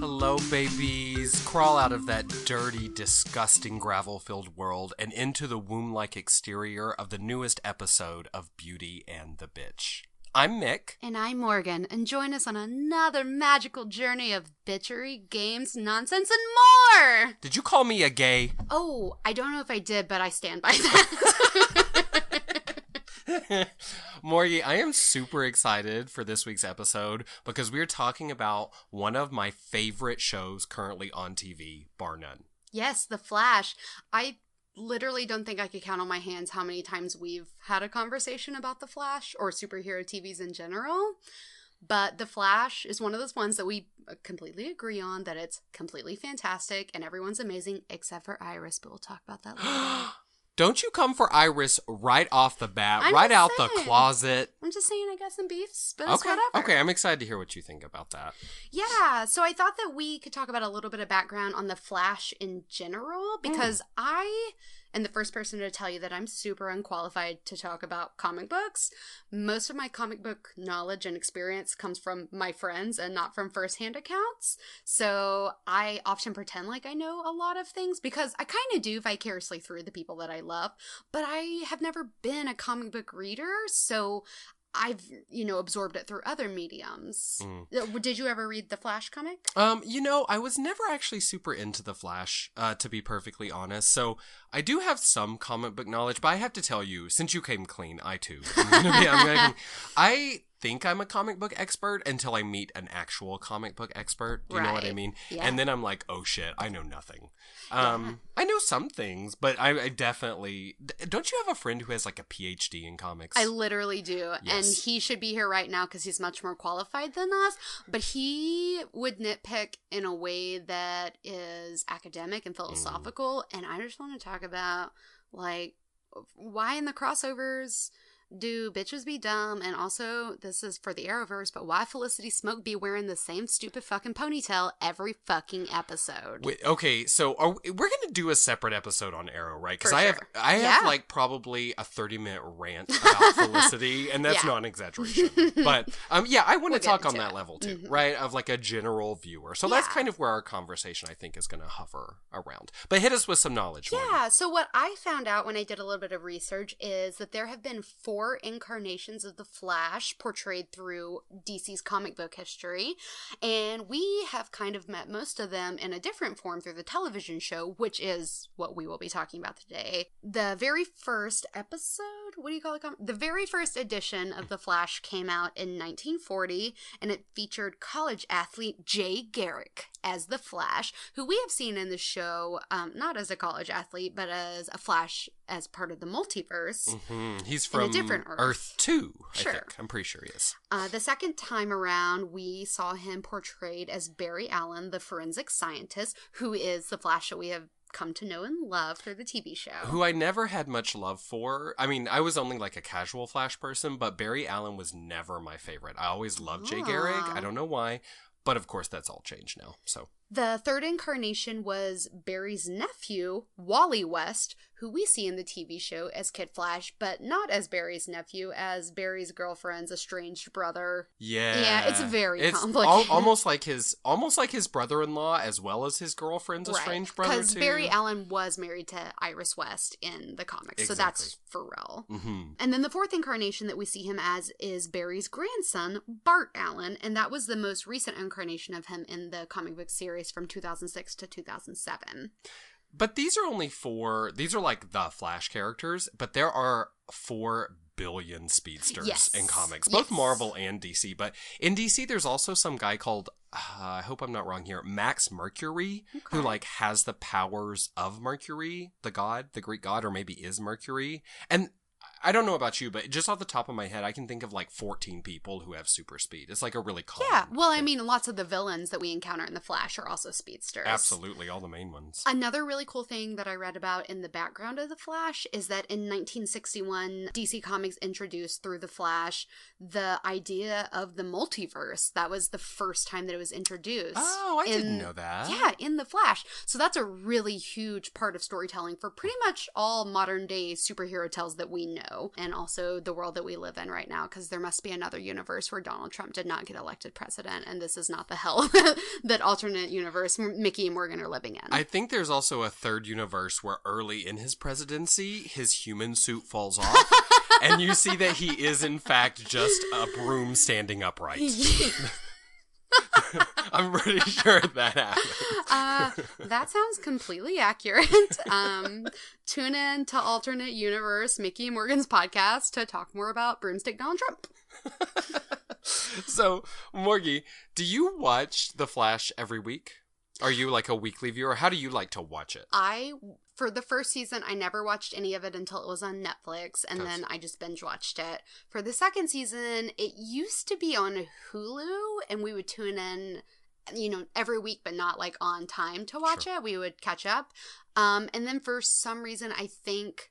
Hello, babies. Crawl out of that dirty, disgusting, gravel-filled world and into the womb-like exterior of the newest episode of Beauty and the Bitch. I'm Mick. And I'm Morgan, and join us on another magical journey of bitchery, games, nonsense, and more! Did you call me a gay? Oh, I don't know if I did, but I stand by that. Morgie, I am super excited for this week's episode because we're talking about one of my favorite shows currently on TV, bar none. Yes, The Flash. I literally don't think I could count on my hands how many times we've had a conversation about The Flash or superhero TVs in general. But The Flash is one of those ones that we completely agree on, that it's completely fantastic and everyone's amazing except for Iris, but we'll talk about that later. Don't you come for Iris right off the bat, right out the closet. I'm just saying I got some beefs, but it's whatever. Okay, I'm excited to hear what you think about that. Yeah, so I thought that we could talk about a little bit of background on The Flash in general, because I am the first person to tell you that I'm super unqualified to talk about comic books. Most of my comic book knowledge and experience comes from my friends and not from firsthand accounts. So I often pretend like I know a lot of things because I kind of do vicariously through the people that I love, but I have never been a comic book reader, so I've, absorbed it through other mediums. Did you ever read the Flash comic? I was never actually super into the Flash, to be perfectly honest. So I do have some comic book knowledge, but I have to tell you, since you came clean, I too. I think I'm a comic book expert until I meet an actual comic book expert. Do you know what I mean? Yeah. And then I'm like, oh shit, I know nothing. I know some things, but I definitely... Don't you have a friend who has like a PhD in comics? I literally do. Yes. And he should be here right now because he's much more qualified than us. But he would nitpick in a way that is academic and philosophical. And I just want to talk about, like, why in the crossovers do bitches be dumb? And also, this is for the Arrowverse, but why Felicity Smoke be wearing the same stupid fucking ponytail every fucking episode? Wait, okay, so we're going to do a separate episode on Arrow, right? Because I have like probably a 30-minute rant about Felicity, and that's not an exaggeration. But I want to talk on that level too, right? Of like a general viewer. So that's kind of where our conversation, I think, is going to hover around. But hit us with some knowledge. Yeah, so what I found out when I did a little bit of research is that there have been 4 incarnations of the Flash portrayed through DC's comic book history, and we have kind of met most of them in a different form through the television show, which is what we will be talking about today. The very first episode, the very first edition of the Flash came out in 1940, and it featured college athlete Jay Garrick as the Flash, who we have seen in the show, not as a college athlete, but as a Flash as part of the multiverse. He's from a different Earth 2, I think. I'm pretty sure he is. The second time around, we saw him portrayed as Barry Allen, the forensic scientist, who is the Flash that we have come to know and love through the TV show. Who I never had much love for. I mean, I was only like a casual Flash person, but Barry Allen was never my favorite. I always loved Jay Garrick. I don't know why. But of course, that's all changed now, so. The third incarnation was Barry's nephew, Wally West, who we see in the TV show as Kid Flash, but not as Barry's nephew, as Barry's girlfriend's estranged brother. Yeah, it's very complicated. Almost like his brother-in-law as well as his girlfriend's estranged brother, too. Because Barry Allen was married to Iris West in the comics, so that's for real. And then the fourth incarnation that we see him as is Barry's grandson, Bart Allen, and that was the most recent incarnation of him in the comic book series from 2006 to 2007. But these are only 4, these are like the Flash characters, but there are 4 billion speedsters in comics, both Marvel and DC. But in DC, there's also some guy called, I hope I'm not wrong here, Max Mercury, who like has the powers of Mercury, the god, the Greek god, or maybe is Mercury. And I don't know about you, but just off the top of my head, I can think of like 14 people who have super speed. It's like a really common well, I mean, lots of the villains that we encounter in The Flash are also speedsters. Absolutely, all the main ones. Another really cool thing that I read about in the background of The Flash is that in 1961, DC Comics introduced through The Flash the idea of the multiverse. That was the first time that it was introduced. Oh, I didn't know that. Yeah, in The Flash. So that's a really huge part of storytelling for pretty much all modern day superhero tales that we know. know, and also the world that we live in right now, because there must be another universe where Donald Trump did not get elected president, and this is not the hell that alternate universe Mickey and Morgan are living in. I think there's also a third universe where early in his presidency, his human suit falls off, and you see that he is in fact just a broom standing upright. I'm pretty sure that happened. That sounds completely accurate. Tune in to Alternate Universe, Mickey and Morgan's podcast, to talk more about Broomstick Donald Trump. So, Morgie, do you watch The Flash every week? Are you like a weekly viewer? How do you like to watch it? For the first season, I never watched any of it until it was on Netflix, and then I just binge watched it. For the second season, it used to be on Hulu, and we would tune in, every week, but not like on time to watch it. We would catch up. And then for some reason, I think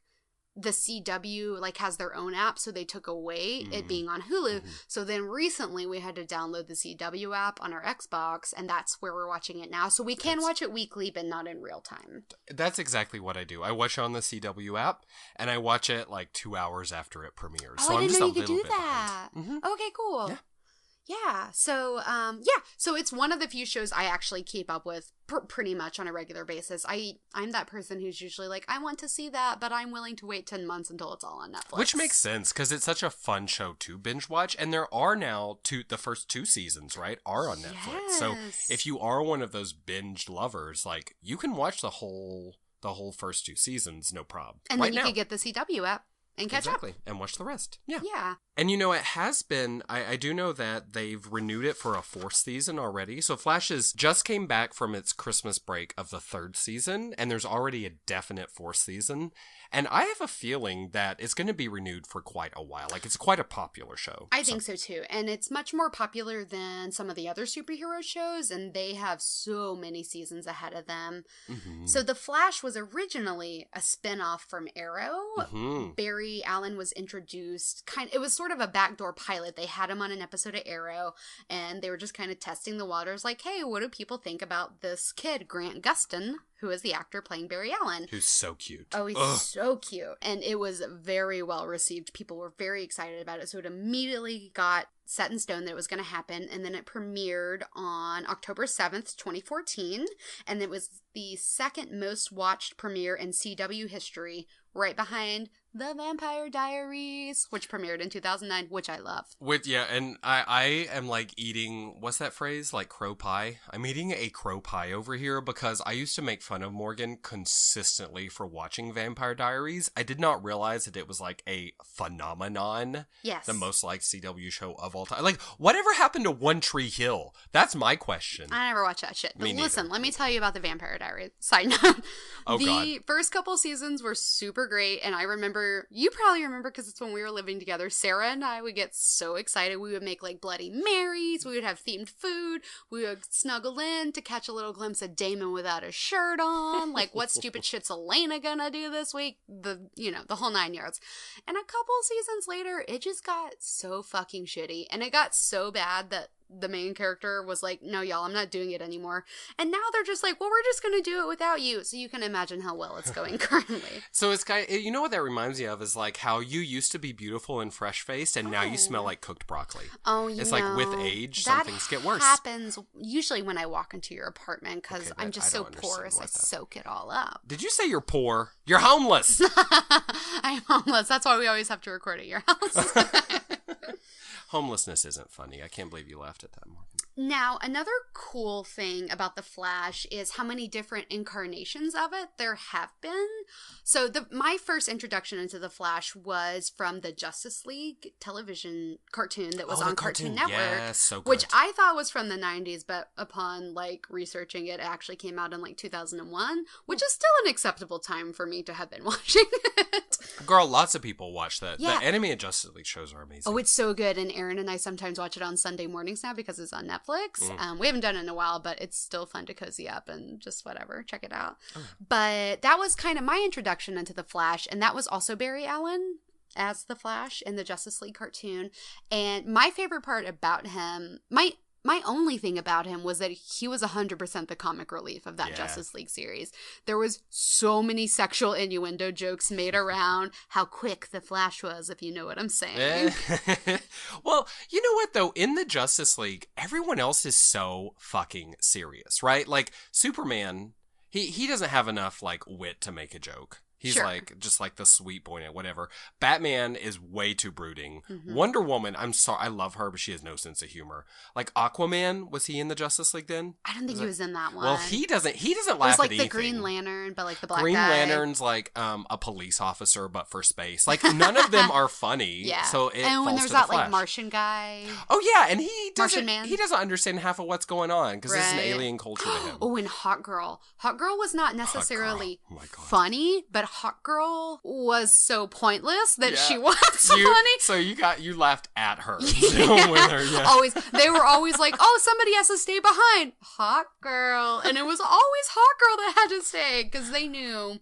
the CW like has their own app, so they took away it being on Hulu. So then recently we had to download the CW app on our Xbox, and that's where we're watching it now. So we can watch it weekly, but not in real time. That's exactly what I do. I watch it on the CW app, and I watch it like 2 hours after it premieres. Oh, so I I'm didn't just know a you could little do bit that. Okay, cool. Yeah. So, so it's one of the few shows I actually keep up with pretty much on a regular basis. I'm that person who's usually like, I want to see that, but I'm willing to wait 10 months until it's all on Netflix. Which makes sense, because it's such a fun show to binge watch, and there are now the first 2 seasons, right, are on Netflix. Yes. So if you are one of those binge lovers, like, you can watch the whole first 2 seasons, no problem. And then you could get the CW app and catch up. And watch the rest. Yeah. Yeah. And it has been, I do know that they've renewed it for a 4th season already. So Flash just came back from its Christmas break of the 3rd season, and there's already a definite 4th season. And I have a feeling that it's going to be renewed for quite a while. Like, it's quite a popular show. I think so too. And it's much more popular than some of the other superhero shows, and they have so many seasons ahead of them. So The Flash was originally a spinoff from Arrow. Barry Allen was introduced, it was sort of a backdoor pilot. They had him on an episode of Arrow, and they were just kind of testing the waters, like, hey, what do people think about this kid, Grant Gustin, who is the actor playing Barry Allen? Who's so cute. Oh, he's so cute. And it was very well received. People were very excited about it. So it immediately got set in stone that it was going to happen. And then it premiered on October 7th, 2014. And it was the second most watched premiere in CW history, right behind The Vampire Diaries, which premiered in 2009, which I love. And I am like eating, what's that phrase? Like crow pie? I'm eating a crow pie over here because I used to make fun of Morgan consistently for watching Vampire Diaries. I did not realize that it was like a phenomenon. Yes. The most liked CW show of all time. Like, whatever happened to One Tree Hill? That's my question. I never watched that shit. But listen, let me tell you about the Vampire Diaries. Side note. The first couple seasons were super great, and I remember, you probably remember because it's when we were living together, Sarah and I would get so excited. We would make like Bloody Marys, we would have themed food, we would snuggle in to catch a little glimpse of Damon without a shirt on, like what stupid shit's Elena gonna do this week, the whole 9 yards. And a couple seasons later, it just got so fucking shitty, and it got so bad that the main character was like, no, y'all, I'm not doing it anymore. And now they're just like, well, we're just going to do it without you. So you can imagine how well it's going currently. So it's you know what that reminds me of is like how you used to be beautiful and fresh-faced, and now you smell like cooked broccoli. Oh, it's like with age, some things get worse. That happens usually when I walk into your apartment because I'm just so porous. I soak it all up. Did you say you're poor? You're homeless. I'm homeless. That's why we always have to record at your house. Homelessness isn't funny. I can't believe you laughed at that, Morgan. Now, another cool thing about The Flash is how many different incarnations of it there have been. So my first introduction into The Flash was from the Justice League television cartoon that was on Cartoon Network. Yeah, so good. Which I thought was from the 90s, but upon like researching it, it actually came out in like 2001, which is still an acceptable time for me to have been watching it. Girl, lots of people watch that. Yeah. The animated Justice League shows are amazing. Oh, it's so good. And Aaron and I sometimes watch it on Sunday mornings now because it's on Netflix. We haven't done it in a while, but it's still fun to cozy up and just whatever, check it out. But that was kind of my introduction into The Flash, and that was also Barry Allen as The Flash in the Justice League cartoon. And my favorite part about him, my only thing about him was that he was 100% the comic relief of that Justice League series. There was so many sexual innuendo jokes made around how quick the Flash was, if you know what I'm saying. Well, you know what, though? In the Justice League, everyone else is so fucking serious, right? Like, Superman, he doesn't have enough, like, wit to make a joke. He's like, just like the sweet boy and whatever. Batman is way too brooding. Mm-hmm. Wonder Woman, I'm sorry, I love her, but she has no sense of humor. Like Aquaman, was he in the Justice League then? I don't think he was in that one. Well, he doesn't laugh at anything. It was like the Green Lantern, but like the black guy. Green Lantern's like a police officer, but for space. Like none of them are funny. Yeah. So it and when there's that like Martian guy. Oh yeah, and he doesn't understand half of what's going on because it's an alien culture to him. Oh, and Hot Girl. Hot Girl was not necessarily funny, but Hot Girl was so pointless that she was funny. So you laughed at her. With her, Always. They were always like, oh, somebody has to stay behind. Hot Girl. And it was always Hot Girl that had to stay because they knew.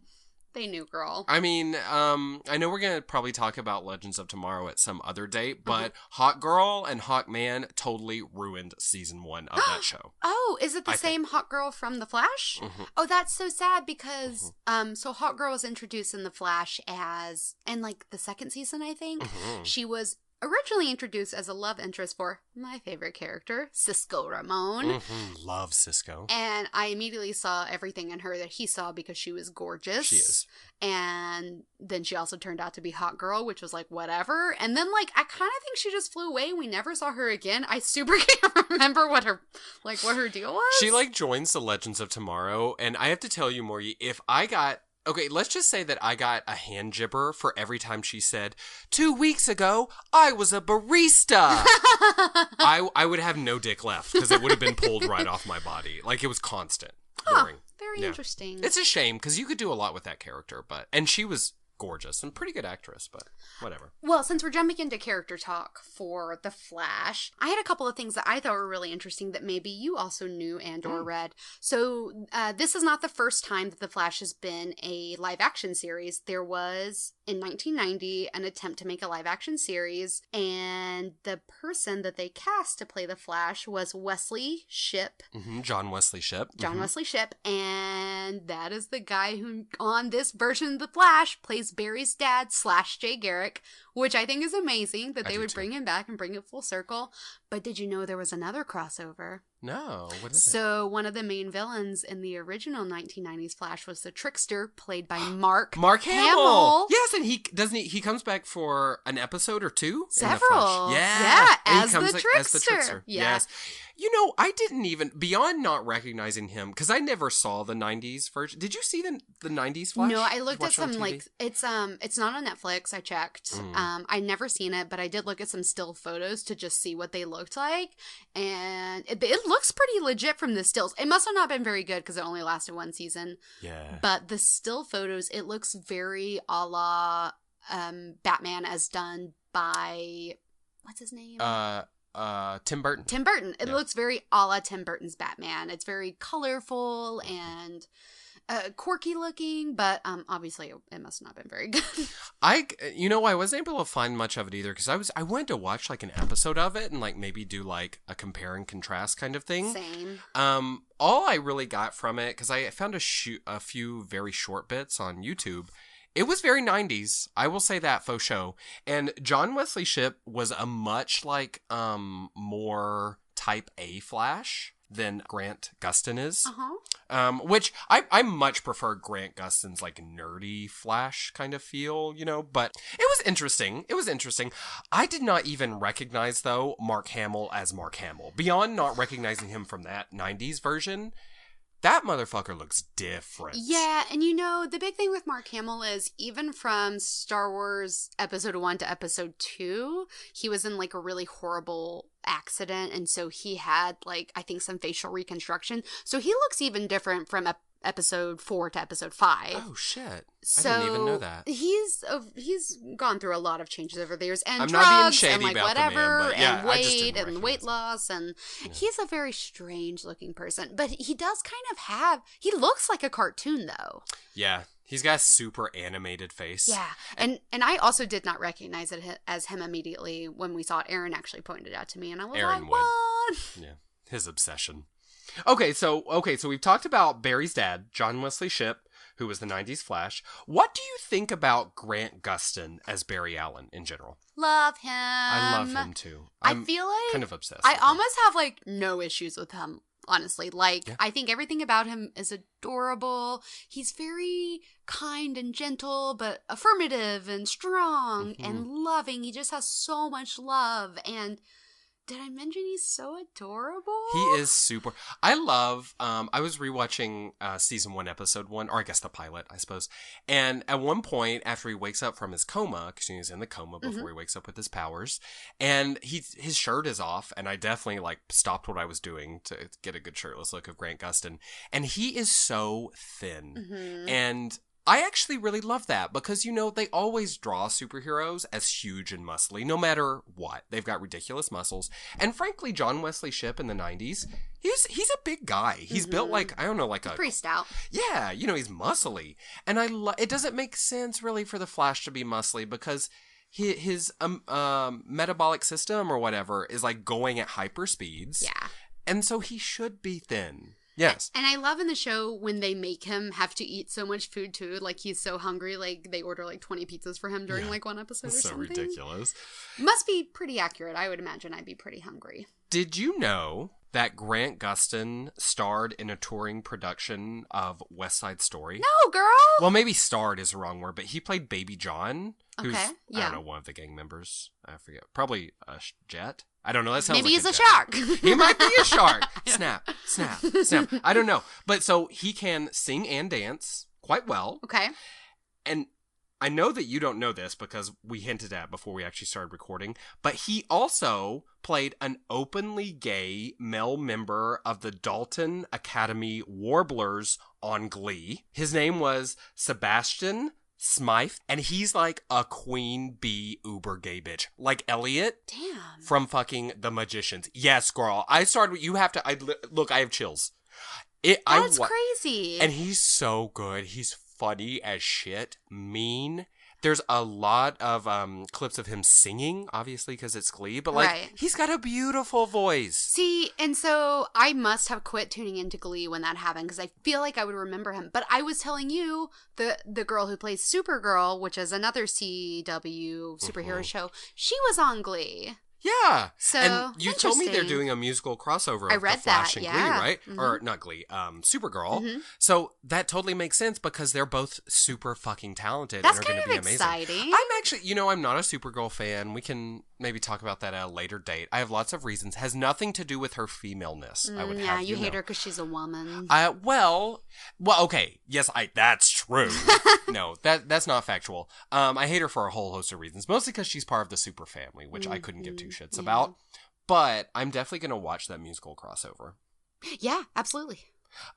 They knew, girl. I mean, I know we're going to probably talk about Legends of Tomorrow at some other date, but Hot Girl and Hawk Man totally ruined season 1 of that show. Oh, is it the same Hot Girl from The Flash? Mm-hmm. Oh, that's so sad because, so Hot Girl was introduced in The Flash as, in like the second season, I think, she was originally introduced as a love interest for my favorite character, Cisco Ramon. Love Cisco. And I immediately saw everything in her that he saw because she was gorgeous. She is. And then she also turned out to be Hot Girl, which was like, whatever. And then, like, I kind of think she just flew away. We never saw her again. I super can't remember what her deal was. She, like, joins the Legends of Tomorrow. And I have to tell you, Maury, if I got... Okay, let's just say that I got a hand jibber for every time she said, 2 weeks ago, I was a barista. I would have no dick left because it would have been pulled right off my body. Like, it was constant. Boring. Very interesting. It's a shame because you could do a lot with that character, and she was gorgeous and pretty good actress, but whatever. Well, since we're jumping into character talk for The Flash, I had a couple of things that I thought were really interesting that maybe you also knew and or read. So this is not the first time that The Flash has been a live action series. There was, in 1990, an attempt to make a live action series, and the person that they cast to play The Flash was Wesley Shipp. John Wesley Shipp. Wesley Shipp, and that is the guy who, on this version of The Flash, plays Barry's dad / Jay Garrick, which I think is amazing that they would bring him back and bring it full circle. But did you know there was another crossover? No, what is it? So one of the main villains in the original 1990s Flash was the Trickster, played by Mark Hamill. Yes, and he comes back for an episode or two. Several. As the Trickster. Yes. You know, I didn't even, beyond not recognizing him, because I never saw the 90s version. Did you see the 90s Flash? No, I looked at some, like, it's not on Netflix, I checked. I'd never seen it, but I did look at some still photos to just see what they looked like, and it looks pretty legit from the stills. It must have not been very good, because it only lasted one season. Yeah. But the still photos, it looks very a la Batman as done by, what's his name? Tim Burton. Tim Burton. It looks very a la Tim Burton's Batman. It's very colorful and quirky looking, but obviously it must not have been very good. I wasn't able to find much of it either because I wanted to watch like an episode of it and like maybe do like a compare and contrast kind of thing. Same. All I really got from it, because I found a few very short bits on YouTube. It was very 90s. I will say that, faux show. And John Wesley Shipp was a much like more type A Flash than Grant Gustin is. Which I much prefer Grant Gustin's like nerdy Flash kind of feel, but it was interesting. I did not even recognize, though, Mark Hamill as Mark Hamill. Beyond not recognizing him from that 90s version, that motherfucker looks different. Yeah, and the big thing with Mark Hamill is even from Star Wars Episode 1 to Episode 2, he was in like a really horrible accident, and so he had like, I think, some facial reconstruction. So he looks even different from Episode 4 to Episode 5. Oh, shit. I didn't even know that. He's gone through a lot of changes over the years, and I'm drugs, not being shady and like about whatever, the man, but yeah, and weight, and weight loss, and he's a very strange looking person. But he does kind of he looks like a cartoon, though. Yeah. He's got a super animated face. Yeah. And I also did not recognize it as him immediately when we saw it. Aaron actually pointed it out to me, and I was Aaron like, what? Yeah. His obsession. Okay, so we've talked about Barry's dad, John Wesley Shipp, who was the 90s Flash. What do you think about Grant Gustin as Barry Allen in general? Love him. I love him too. I feel like kind of obsessed. I almost have like no issues with him, honestly. Like, Yeah. I think everything about him is adorable. He's very kind and gentle, but affirmative and strong and loving. He just has so much love. And did I mention he's so adorable? He is super. I love, I was rewatching season 1, episode 1, or I guess the pilot, I suppose. And at one point, after he wakes up from his coma, because he's in the coma before he wakes up with his powers, and his shirt is off, and I definitely like stopped what I was doing to get a good shirtless look of Grant Gustin. And he is so thin. And I actually really love that because, you know, they always draw superheroes as huge and muscly, no matter what. They've got ridiculous muscles. And frankly, John Wesley Shipp in the 90s, he's a big guy. He's built like, I don't know, like he's pretty stout. Yeah, you know, he's muscly. And it doesn't make sense really for the Flash to be muscly because his metabolic system or whatever is like going at hyper speeds. Yeah. And so he should be thin. Yes. And I love in the show when they make him have to eat so much food too. Like, he's so hungry, like they order like 20 pizzas for him during like one episode or something. So ridiculous. Must be pretty accurate. I would imagine I'd be pretty hungry. Did you know that Grant Gustin starred in a touring production of West Side Story? No, girl! Well, maybe starred is the wrong word, but he played Baby John, who's, okay, yeah. I don't know, one of the gang members. I forget. Probably a Jet? I don't know. That sounds maybe like he's a jet. shark. He might be a shark. Snap, snap, snap. I don't know. But so he can sing and dance quite well. Okay. And I know that you don't know this because we hinted at before we actually started recording, but he also played an openly gay male member of the Dalton Academy Warblers on Glee. His name was Sebastian Smythe, and he's like a queen bee uber gay bitch. Like Elliot. Damn. From fucking The Magicians. Yes, girl. I have chills. That's crazy. And he's so good. He's funny as shit. Mean. There's a lot of clips of him singing, obviously, because it's Glee. But, like, he's got a beautiful voice. See, and so I must have quit tuning into Glee when that happened, because I feel like I would remember him. But I was telling you, the girl who plays Supergirl, which is another CW superhero show, she was on Glee. Yeah. So, and you told me they're doing a musical crossover of The Flash and Glee, right? Or not Glee, Supergirl. So that totally makes sense because they're both super fucking talented and are going to be amazing. Exciting. I'm actually, I'm not a Supergirl fan. We can maybe talk about that at a later date. I have lots of reasons. Has nothing to do with her femaleness. I would have you hate her because she's a woman. Well, okay. Yes, that's true. No, that's not factual. I hate her for a whole host of reasons. Mostly because she's part of the super family, which I couldn't give two shits about. But I'm definitely going to watch that musical crossover. Yeah, absolutely.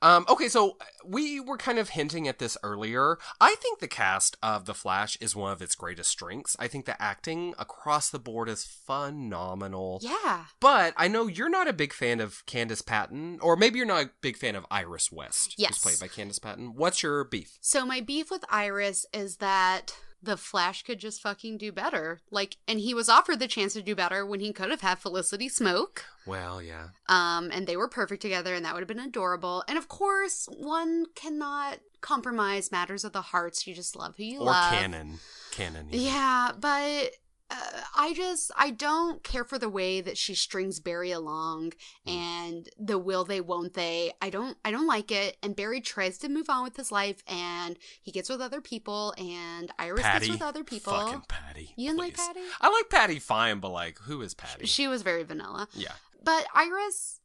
Okay, so we were kind of hinting at this earlier. I think the cast of The Flash is one of its greatest strengths. I think the acting across the board is phenomenal. Yeah. But I know you're not a big fan of Candace Patton, or maybe you're not a big fan of Iris West, who's played by Candace Patton. What's your beef? So my beef with Iris is that the Flash could just fucking do better. Like, and he was offered the chance to do better when he could have had Felicity Smoke. Well, yeah. And they were perfect together, and that would have been adorable. And of course, one cannot compromise matters of the hearts. You just love who you love. Or canon. Yeah, but I don't care for the way that she strings Barry along and the will they, won't they. I don't like it. And Barry tries to move on with his life, and he gets with other people, and Iris gets with other people. Fucking Patty. You didn't like Patty? I like Patty fine, but like, who is Patty? She was very vanilla. Yeah. But Iris,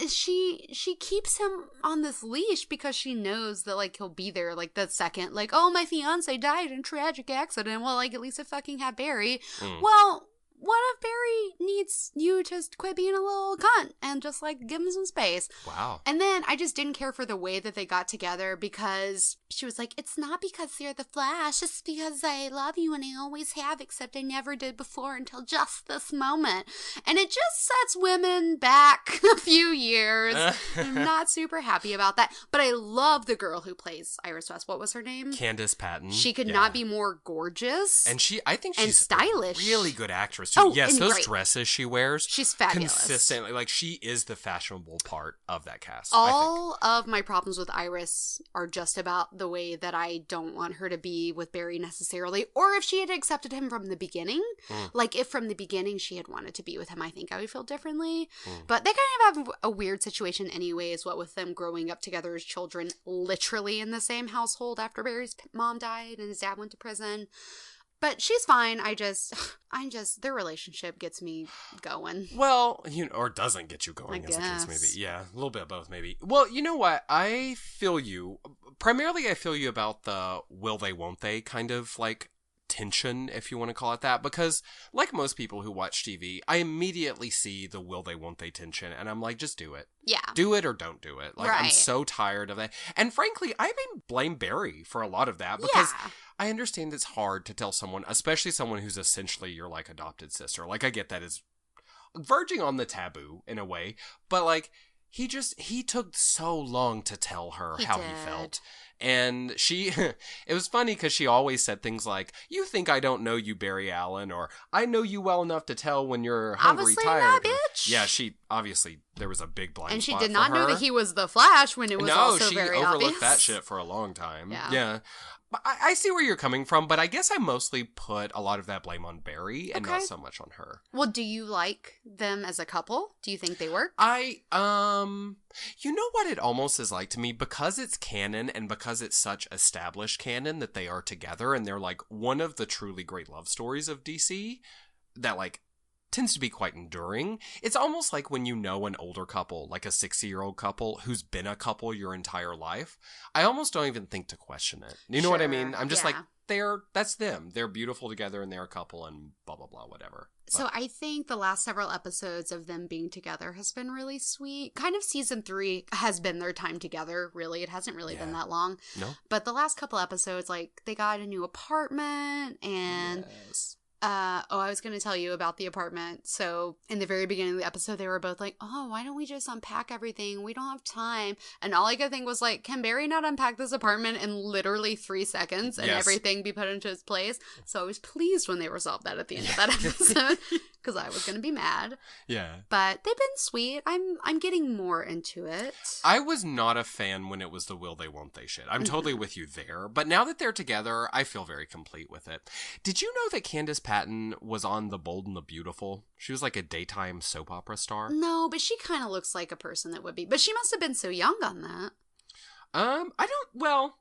she keeps him on this leash because she knows that, like, he'll be there, like, the second, like, oh, my fiance died in a tragic accident. Well, like, at least I fucking have Barry. Well, what if Barry needs you to quit being a little cunt and just, like, give him some space? Wow. And then I just didn't care for the way that they got together because she was like, it's not because you're the Flash, it's because I love you and I always have, except I never did before until just this moment. And it just sets women back a few years. I'm not super happy about that. But I love the girl who plays Iris West. What was her name? Candace Patton. She could not be more gorgeous. And I think she's stylish. A really good actress. wears too. Oh, yes, those great. dresses she wears. She's fabulous. Consistently. Like, she is the fashionable part of that cast. All of my problems with Iris are just about the way that I don't want her to be with Barry necessarily, or if she had accepted him from the beginning. Like, if from the beginning she had wanted to be with him, I think I would feel differently. But they kind of have a weird situation anyways, what with them growing up together as children, literally in the same household after Barry's mom died and his dad went to prison. But she's fine. Their relationship gets me going. Well, or doesn't get you going, as the case may be. Yeah, a little bit of both, maybe. Well, you know what? I feel you. Primarily, I feel you about the will they, won't they kind of, like, tension, if you want to call it that, because like most people who watch TV, I immediately see the will they, won't they tension, and I'm like, just do it. Yeah. Do it or don't do it. Like, right. I'm so tired of that. And frankly, I even blame Barry for a lot of that, because I understand it's hard to tell someone, especially someone who's essentially your, like, adopted sister. Like, I get that is verging on the taboo in a way, but, like, he took so long to tell her he felt. And it was funny because she always said things like, "You think I don't know you, Barry Allen," or "I know you well enough to tell when you're hungry, obviously tired." Not, bitch. Yeah, obviously there was a big blind spot. And she did not for her. know that he was the Flash when it was also very obvious. No, she overlooked that shit for a long time. Yeah. I see where you're coming from, but I guess I mostly put a lot of that blame on Barry and not so much on her. Well, do you like them as a couple? Do you think they work? You know what it almost is like to me? Because it's canon and because it's such established canon that they are together and they're, like, one of the truly great love stories of DC that, like, tends to be quite enduring. It's almost like when you know an older couple, like a 60-year-old couple who's been a couple your entire life. I almost don't even think to question it. You know what I mean? I'm just like, that's them. They're beautiful together and they're a couple and blah, blah, blah, whatever. So I think the last several episodes of them being together has been really sweet. Kind of season 3 has been their time together, really. It hasn't really been that long. No. But the last couple episodes, like, they got a new apartment and... Yes. I was going to tell you about the apartment. So in the very beginning of the episode, they were both like, "Oh, why don't we just unpack everything? We don't have time." And all I could think was like, can Barry not unpack this apartment in literally 3 seconds and everything be put into its place? So I was pleased when they resolved that at the end of that episode because I was going to be mad. Yeah. But they've been sweet. I'm getting more into it. I was not a fan when it was the will they, won't they shit. I'm totally with you there. But now that they're together, I feel very complete with it. Did you know that Candace Patton was on The Bold and the Beautiful? She was like a daytime soap opera star. No, but she kind of looks like a person that would be. But she must have been so young on that.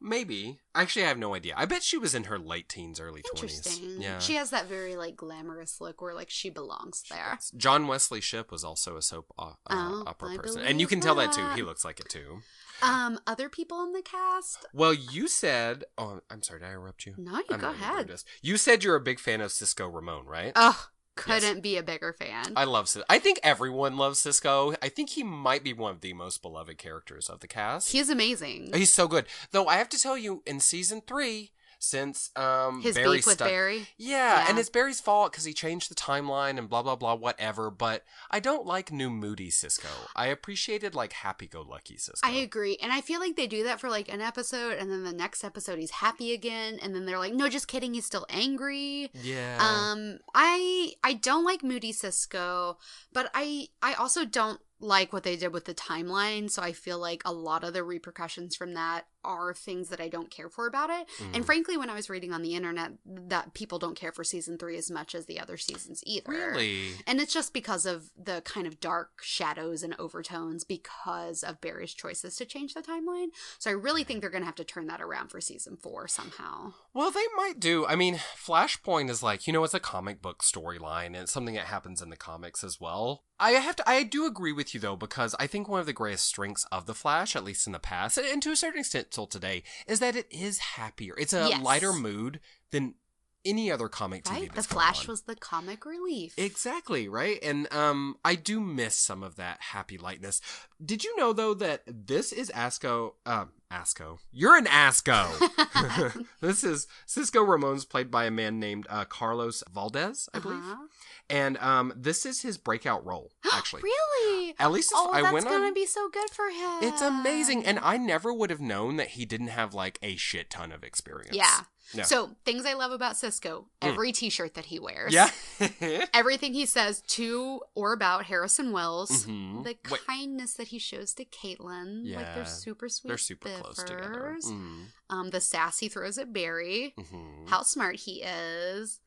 Maybe. Actually, I have no idea. I bet she was in her late teens, early 20s. Interesting. Yeah. She has that very, like, glamorous look where, like, she belongs there. John Wesley Shipp was also a soap opera person. And you can tell that, too. He looks like it, too. Other people in the cast? Well, you said... Oh, I'm sorry, did I interrupt you? No, you go ahead. You said you're a big fan of Cisco Ramon, right? Oh, couldn't be a bigger fan. I love Cisco. I think everyone loves Cisco. I think he might be one of the most beloved characters of the cast. He's amazing. He's so good. Though I have to tell you, in season 3... Since his Barry beef with Barry? Yeah, and it's Barry's fault because he changed the timeline and blah, blah, blah, whatever. But I don't like new moody Cisco. I appreciated, like, happy-go-lucky Cisco. I agree. And I feel like they do that for, like, an episode, and then the next episode he's happy again, and then they're like, no, just kidding, he's still angry. Yeah. I don't like moody Cisco, but I also don't like what they did with the timeline, so I feel like a lot of the repercussions from that are things that I don't care for about it. And frankly, when I was reading on the internet, that people don't care for season 3 as much as the other seasons either. Really? And it's just because of the kind of dark shadows and overtones because of Barry's choices to change the timeline. So I really think they're going to have to turn that around for season 4 somehow. Well, they might do. I mean, Flashpoint is like, it's a comic book storyline, and it's something that happens in the comics as well. I do agree with you, though, because I think one of the greatest strengths of The Flash, at least in the past, and to a certain extent till today, is that it is happier. It's a lighter mood than any other comic TV right? that's The Flash was the comic relief. Exactly, right? And I do miss some of that happy lightness. Did you know, though, that this is Asco... Asco. You're an Asco! This is Cisco Ramon's played by a man named Carlos Valdez, I believe. And this is his breakout role, actually. Really? At least that's gonna be so good for him. It's amazing. And I never would have known that he didn't have, like, a shit ton of experience. Yeah. So, things I love about Cisco, every t-shirt that he wears. Yeah. Everything he says to or about Harrison Wells. Mm-hmm. The kindness that he shows to Caitlin. Yeah. Like, they're super sweet. They're super close together. Mm. The sass he throws at Barry. Mm-hmm. How smart he is.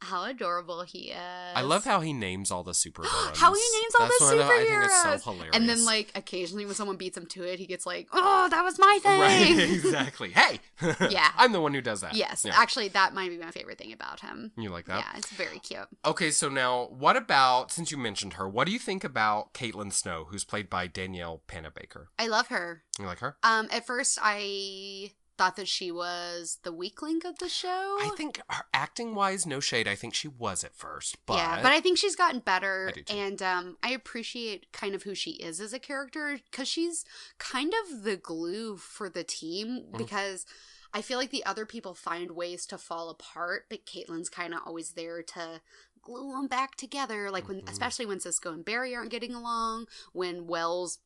How adorable he is. I love how he names all the supervillains. How he names all the superheroes. I think it's so hilarious. And then, like, occasionally when someone beats him to it, he gets like, oh, that was my thing. Right, exactly. Hey! Yeah. I'm the one who does that. Yes. Yeah. Actually, that might be my favorite thing about him. You like that? Yeah, it's very cute. Okay, so now, what about, since you mentioned her, what do you think about Caitlin Snow, who's played by Danielle Panabaker? I love her. You like her? At first, I thought that she was the weak link of the show. I think her acting-wise, no shade, I think she was at first, but... Yeah, but I think she's gotten better, I do too. And I appreciate kind of who she is as a character, because she's kind of the glue for the team, because I feel like the other people find ways to fall apart, but Caitlin's kind of always there to glue them back together, like when, especially when Cisco and Barry aren't getting along, when Wells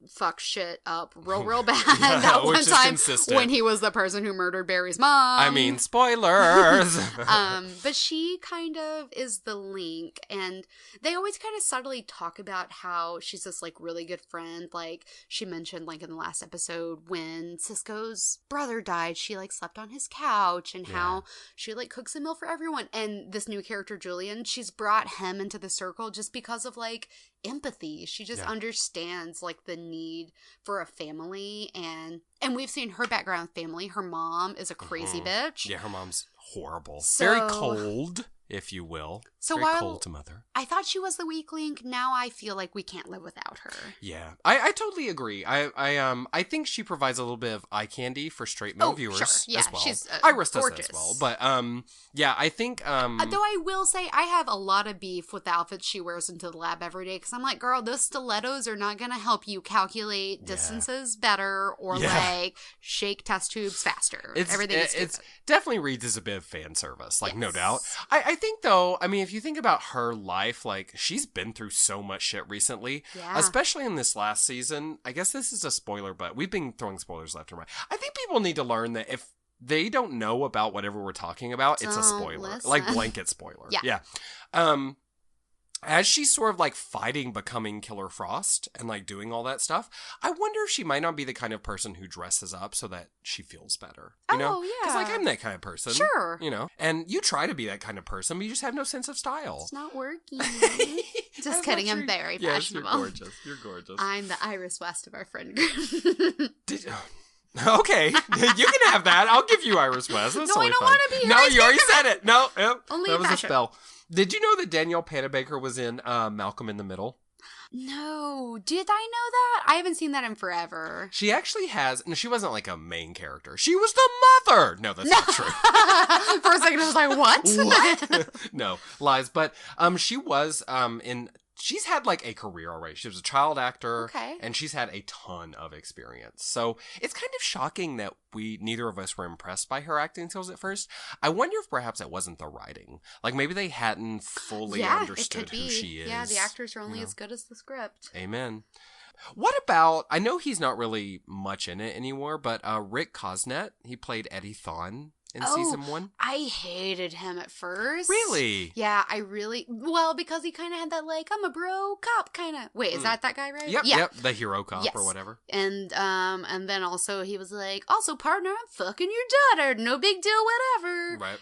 fuck shit up real bad that one time consistent. When he was the person who murdered Barry's mom. I mean, spoilers! But she kind of is the link, and they always kind of subtly talk about how she's this, like, really good friend. Like, she mentioned, like, in the last episode, when Cisco's brother died, she, like, slept on his couch, and how she, like, cooks a meal for everyone. And this new character, Julian, she's brought him into the circle just because of, like, empathy. She just understands, like, the need for a family, and we've seen her background with family. Her mom is a crazy bitch. Yeah, her mom's horrible. So, very cold, if you will. So very cold to mother. I thought she was the weak link. Now I feel like we can't live without her. Yeah, I totally agree. I think she provides a little bit of eye candy for straight male viewers as well. She's Iris does that as well. But yeah, I think though I will say I have a lot of beef with the outfits she wears into the lab every day, because I'm like, girl, those stilettos are not going to help you calculate distances better or like shake test tubes faster. Everything is stupid. It's definitely reads as a bit of fan service, like, no doubt. I think though, I mean, if you think about her life, like, she's been through so much shit recently, especially in this last season. I guess this is a spoiler, but we've been throwing spoilers left and right. I think people need to learn that if they don't know about whatever we're talking about, it's a spoiler. Like, blanket spoiler. Yeah. As she's sort of, like, fighting becoming Killer Frost and, like, doing all that stuff, I wonder if she might not be the kind of person who dresses up so that she feels better. You know? Because, like, I'm that kind of person. Sure. You know? And you try to be that kind of person, but you just have no sense of style. It's not working. Just kidding. I'm very fashionable. You're gorgeous. I'm the Iris West of our friend group. Okay, you can have that. I'll give you Iris West. That's no, I don't want to be. No, you already said it. No, only that was fashion. a spell. Did you know that Danielle Panabaker was in Malcolm in the Middle? No, did I know that? I haven't seen that in forever. She actually has. No, she wasn't like a main character. She was the mother. No, that's not true. For a second, I was like, what? What? No, lies. But she was in. She's had, like, a career already. She was a child actor, and she's had a ton of experience. So it's kind of shocking that neither of us were impressed by her acting skills at first. I wonder if perhaps it wasn't the writing. Like, maybe they hadn't fully understood who she is. Yeah, the actors are only as good as the script. Amen. What about, I know he's not really much in it anymore, but Rick Cosnett, he played Eddie Thawne in season 1. I hated him at first. Really? Yeah, well, because he kind of had that, like, I'm a bro cop kind of. Wait, is that guy, right? Yep, the hero cop or whatever. And then also he was like, also, partner, I'm fucking your daughter. No big deal, whatever. Right.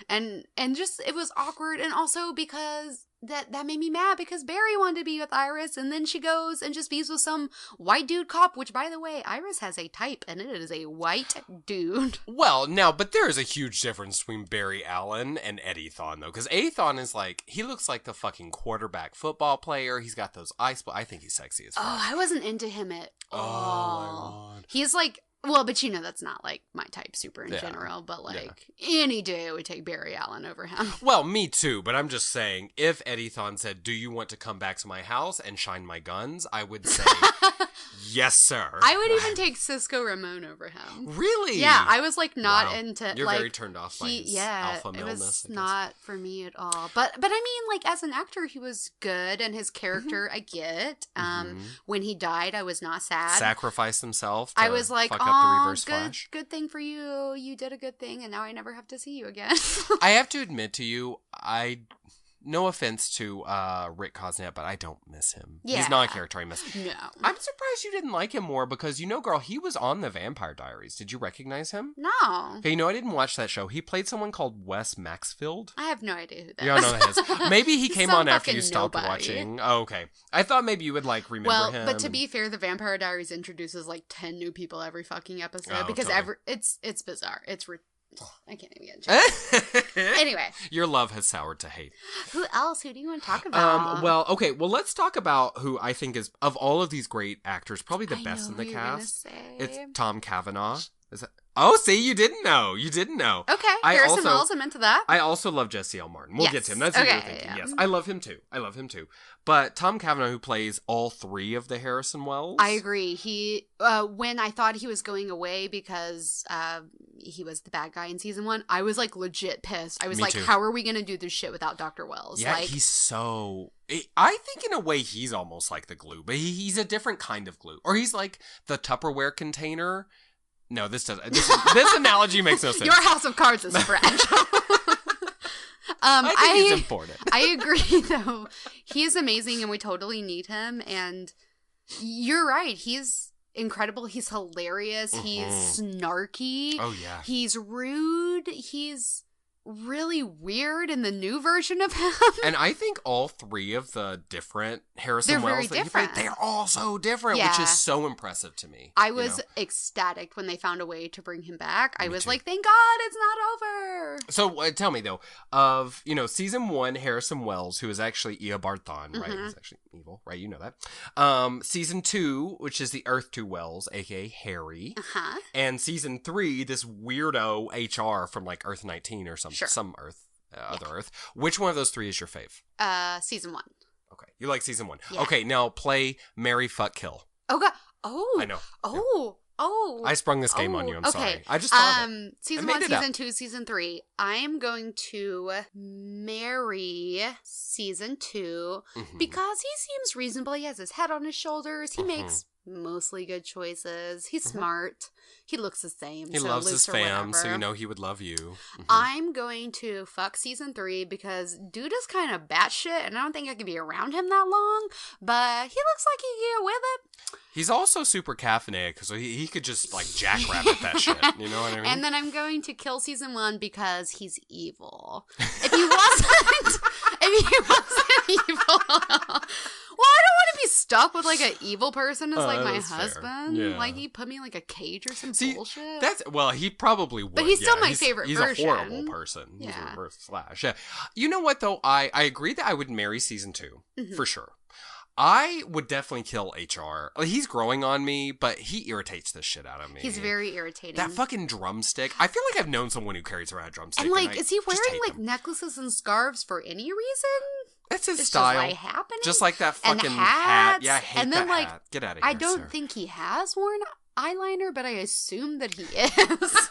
And just, it was awkward. And also because that made me mad, because Barry wanted to be with Iris, and then she goes and just bees with some white dude cop, which, by the way, Iris has a type, and it is a white dude. Well, now, but there is a huge difference between Barry Allen and Eddie Thawne, though, because Eddie Thawne is like, he looks like the fucking quarterback football player. He's got those I think he's sexy as fuck. Oh, I wasn't into him at all. Oh, my God. He's like Well, but that's not, like, my type super in general. But, like, any day I would take Barry Allen over him. Well, me too. But I'm just saying, if Eddie Thawne said, do you want to come back to my house and shine my guns? I would say, yes, sir. I would even take Cisco Ramon over him. Really? Yeah, I was, like, not into... You're like, very turned off by his alpha maleness. It was not for me at all. But I mean, like, as an actor, he was good. And his character, I get. When he died, I was not sad. Sacrificed himself to I was like, fuck up the Reverse Flash. Good thing for you. You did a good thing, and now I never have to see you again. I have to admit to you, no offense to Rick Cosnett, but I don't miss him. Yeah. He's not a character I miss. No. I'm surprised you didn't like him more because, girl, he was on The Vampire Diaries. Did you recognize him? No. Okay, I didn't watch that show. He played someone called Wes Maxfield. I have no idea who that is. You don't know who that is. Maybe he came on after you stopped watching. Oh, okay. I thought maybe you would, like, remember him. Well, but to be fair, The Vampire Diaries introduces, like, 10 new people every fucking episode because totally. it's bizarre. I can't even get into it. Anyway. Your love has soured to hate. Who else? Who do you want to talk about? Well, let's talk about who I think is, of all of these great actors, probably the best in the cast. It's Tom Cavanagh. Is that... Oh, see, you didn't know. Okay, Harrison Wells, I'm into that. I also love Jesse L. Martin. We'll get to him. That's what you're thinking. Yeah. Yes, I love him too. But Tom Cavanagh, who plays all three of the Harrison Wells. I agree. He, when I thought he was going away because he was the bad guy in season 1, I was like legit pissed. I was like, how are we going to do this shit without Dr. Wells? Yeah, he's so... I think in a way he's almost like the glue, but he's a different kind of glue. Or he's like the Tupperware container. No, this doesn't. This analogy makes no sense. Your house of cards is fragile. I think he's important. I agree, though. He is amazing, and we totally need him. And you're right. He's incredible. He's hilarious. He's snarky. Oh, yeah. He's rude. He's really weird in the new version of him. And I think all three of the different Harrison Wells that he played, they're all so different, which is so impressive to me. I was ecstatic when they found a way to bring him back. I was like, thank God it's not over. So tell me though, of season 1, Harrison Wells, who is actually Eobard Thawne, right? He's actually evil, right? You know that. Season 2, which is the Earth 2 Wells, aka Harry. And season 3, this weirdo HR from like Earth 19 or something. Some Earth, other Earth. Which one of those 3 is your fave? Season 1. Okay, you like season 1. Yeah. Okay, now play Marry, Fuck, Kill. Oh God! Oh, I know. Oh, I sprung this game on you. I'm sorry. I just thought season 1, season 2, season 3. I am going to marry season 2 because he seems reasonable. He has his head on his shoulders. He makes mostly good choices. He's smart. He looks the same. He loves his fam, so he would love you. I'm going to fuck season 3 because dude is kind of batshit, and I don't think I could be around him that long, but he looks like he can get with it. He's also super caffeinated, so he could just, like, jackrabbit that shit. You know what I mean? And then I'm going to kill season 1 because he's evil. If he wasn't evil... Well, I don't want to be stuck with, like, an evil person as, like, my husband. Yeah. Like, he put me in, like, a cage or some bullshit. He probably would. But he's still my favorite version. He's a horrible person. He's a reverse Flash. Yeah. You know what, though? I agree that I would marry season 2, for sure. I would definitely kill HR. Like, he's growing on me, but he irritates the shit out of me. He's very irritating. That fucking drumstick. I feel like I've known someone who carries around a drumstick. And, like, is he wearing, like, necklaces and scarves for any reason? That's his style. Just, like, happening. Just like that fucking hat. Yeah, I hate and then, that like, hat. Get out of here, I don't think he has worn eyeliner, but I assume that he is.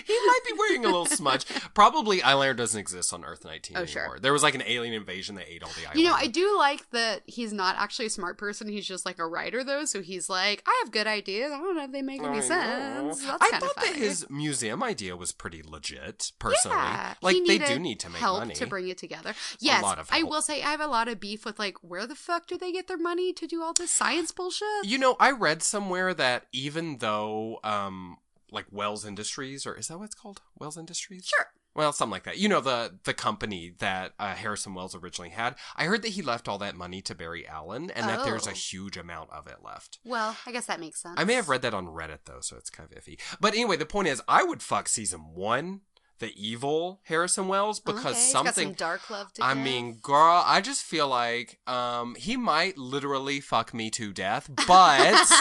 He might be wearing a little smudge. Probably eyeliner doesn't exist on Earth 19 anymore. Sure. There was like an alien invasion that ate all the eyeliner. I do like that he's not actually a smart person. He's just like a writer, though. So he's like, I have good ideas. I don't know if they make any sense. That's I thought that his museum idea was pretty legit, personally. Yeah, like, they do need to make help money. to bring it together. Yes, a lot of I help. will say I have a lot of beef with, like, where the fuck do they get their money to do all this science bullshit? I read somewhere that even though... like Wells Industries, or is that what it's called? Wells Industries? Sure. Well, something like that. The company that Harrison Wells originally had. I heard that he left all that money to Barry Allen, and that there's a huge amount of it left. Well, I guess that makes sense. I may have read that on Reddit, though, so it's kind of iffy. But anyway, the point is, I would fuck season 1, the evil Harrison Wells, because something... He's got some dark love to I give. mean, girl, I just feel like he might literally fuck me to death, but...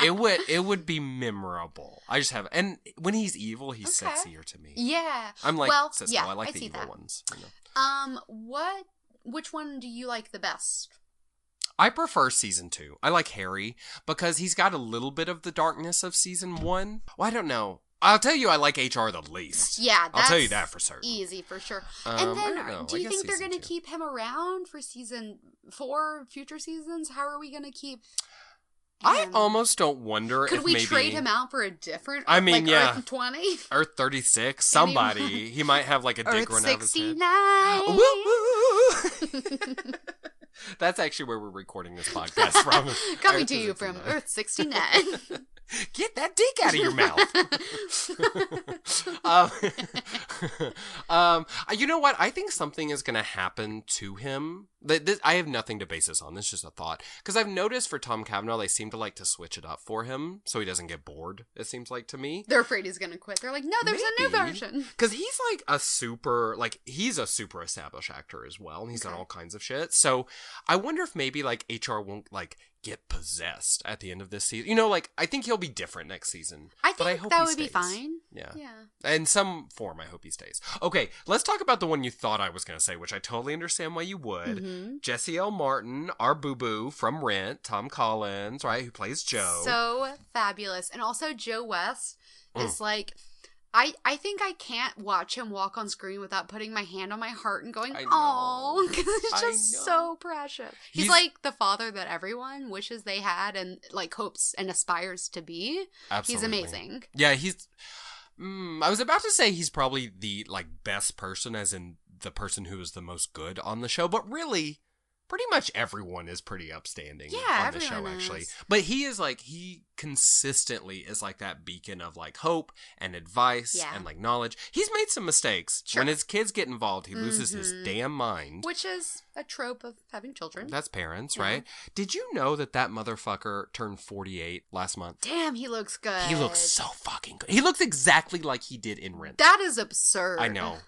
it would be memorable. I just have, and when he's evil, he's sexier to me. Yeah. I'm like Cisco. Yeah, I like I the see evil that. ones. You know? Which one do you like the best? I prefer season 2. I like Harry because he's got a little bit of the darkness of season 1. Well, I don't know. I'll tell you I like HR the least. Yeah, I'll tell you that for certain. Easy, for sure. And then, do you think they're going to 2. keep him around for season 4, future seasons? How are we going to keep him? I almost don't wonder Could if we maybe... trade him out for a different, I mean, yeah. Earth 20? Earth 36, somebody. He might have like a dick run out of his head. 69! Woo-woo! That's actually where we're recording this podcast from. Coming to you from Earth 69. Get that dick out of your mouth. You know what? I think something is going to happen to him. I have nothing to base this on. This is just a thought. Because I've noticed for Tom Cavanagh, they seem to like to switch it up for him so he doesn't get bored, it seems like to me. They're afraid he's going to quit. They're like, no, there's a new version. Because he's he's a super established actor as well. And he's done all kinds of shit. So I wonder if maybe like HR won't like get possessed at the end of this season. You know, like, I think he'll be different next season. I think but I hope that he would stays. be fine. Yeah. In some form, I hope he stays. Okay, let's talk about the one you thought I was going to say, which I totally understand why you would. Mm-hmm. Jesse L. Martin, our boo-boo from Rent, Tom Collins, right, who plays Joe. So fabulous. And also Joe West is like... I think I can't watch him walk on screen without putting my hand on my heart and going, oh, because it's just so precious. He's like the father that everyone wishes they had and like hopes and aspires to be. Absolutely. He's amazing. Yeah, he's... I was about to say he's probably the like best person, as in the person who is the most good on the show, but really... pretty much everyone is pretty upstanding on the show, actually. But he is like, he consistently is like that beacon of like hope and advice and like knowledge. He's made some mistakes. Sure. When his kids get involved, he loses his damn mind. Which is a trope of having children. That's parents, right? Did you know that motherfucker turned 48 last month? Damn, he looks good. He looks so fucking good. He looks exactly like he did in Rent. That is absurd. I know.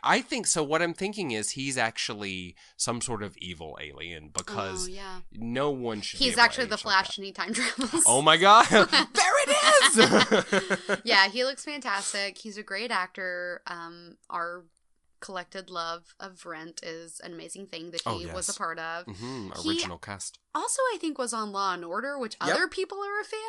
I think, so what I'm thinking is he's actually some sort of evil alien because no one should He's be able actually to the age Flash like and he time travels. Oh my god. There it is! Yeah, he looks fantastic. He's a great actor. Our collected love of Rent is an amazing thing that he was a part of. Original cast. Also, I think was on Law and Order, which other people are a fan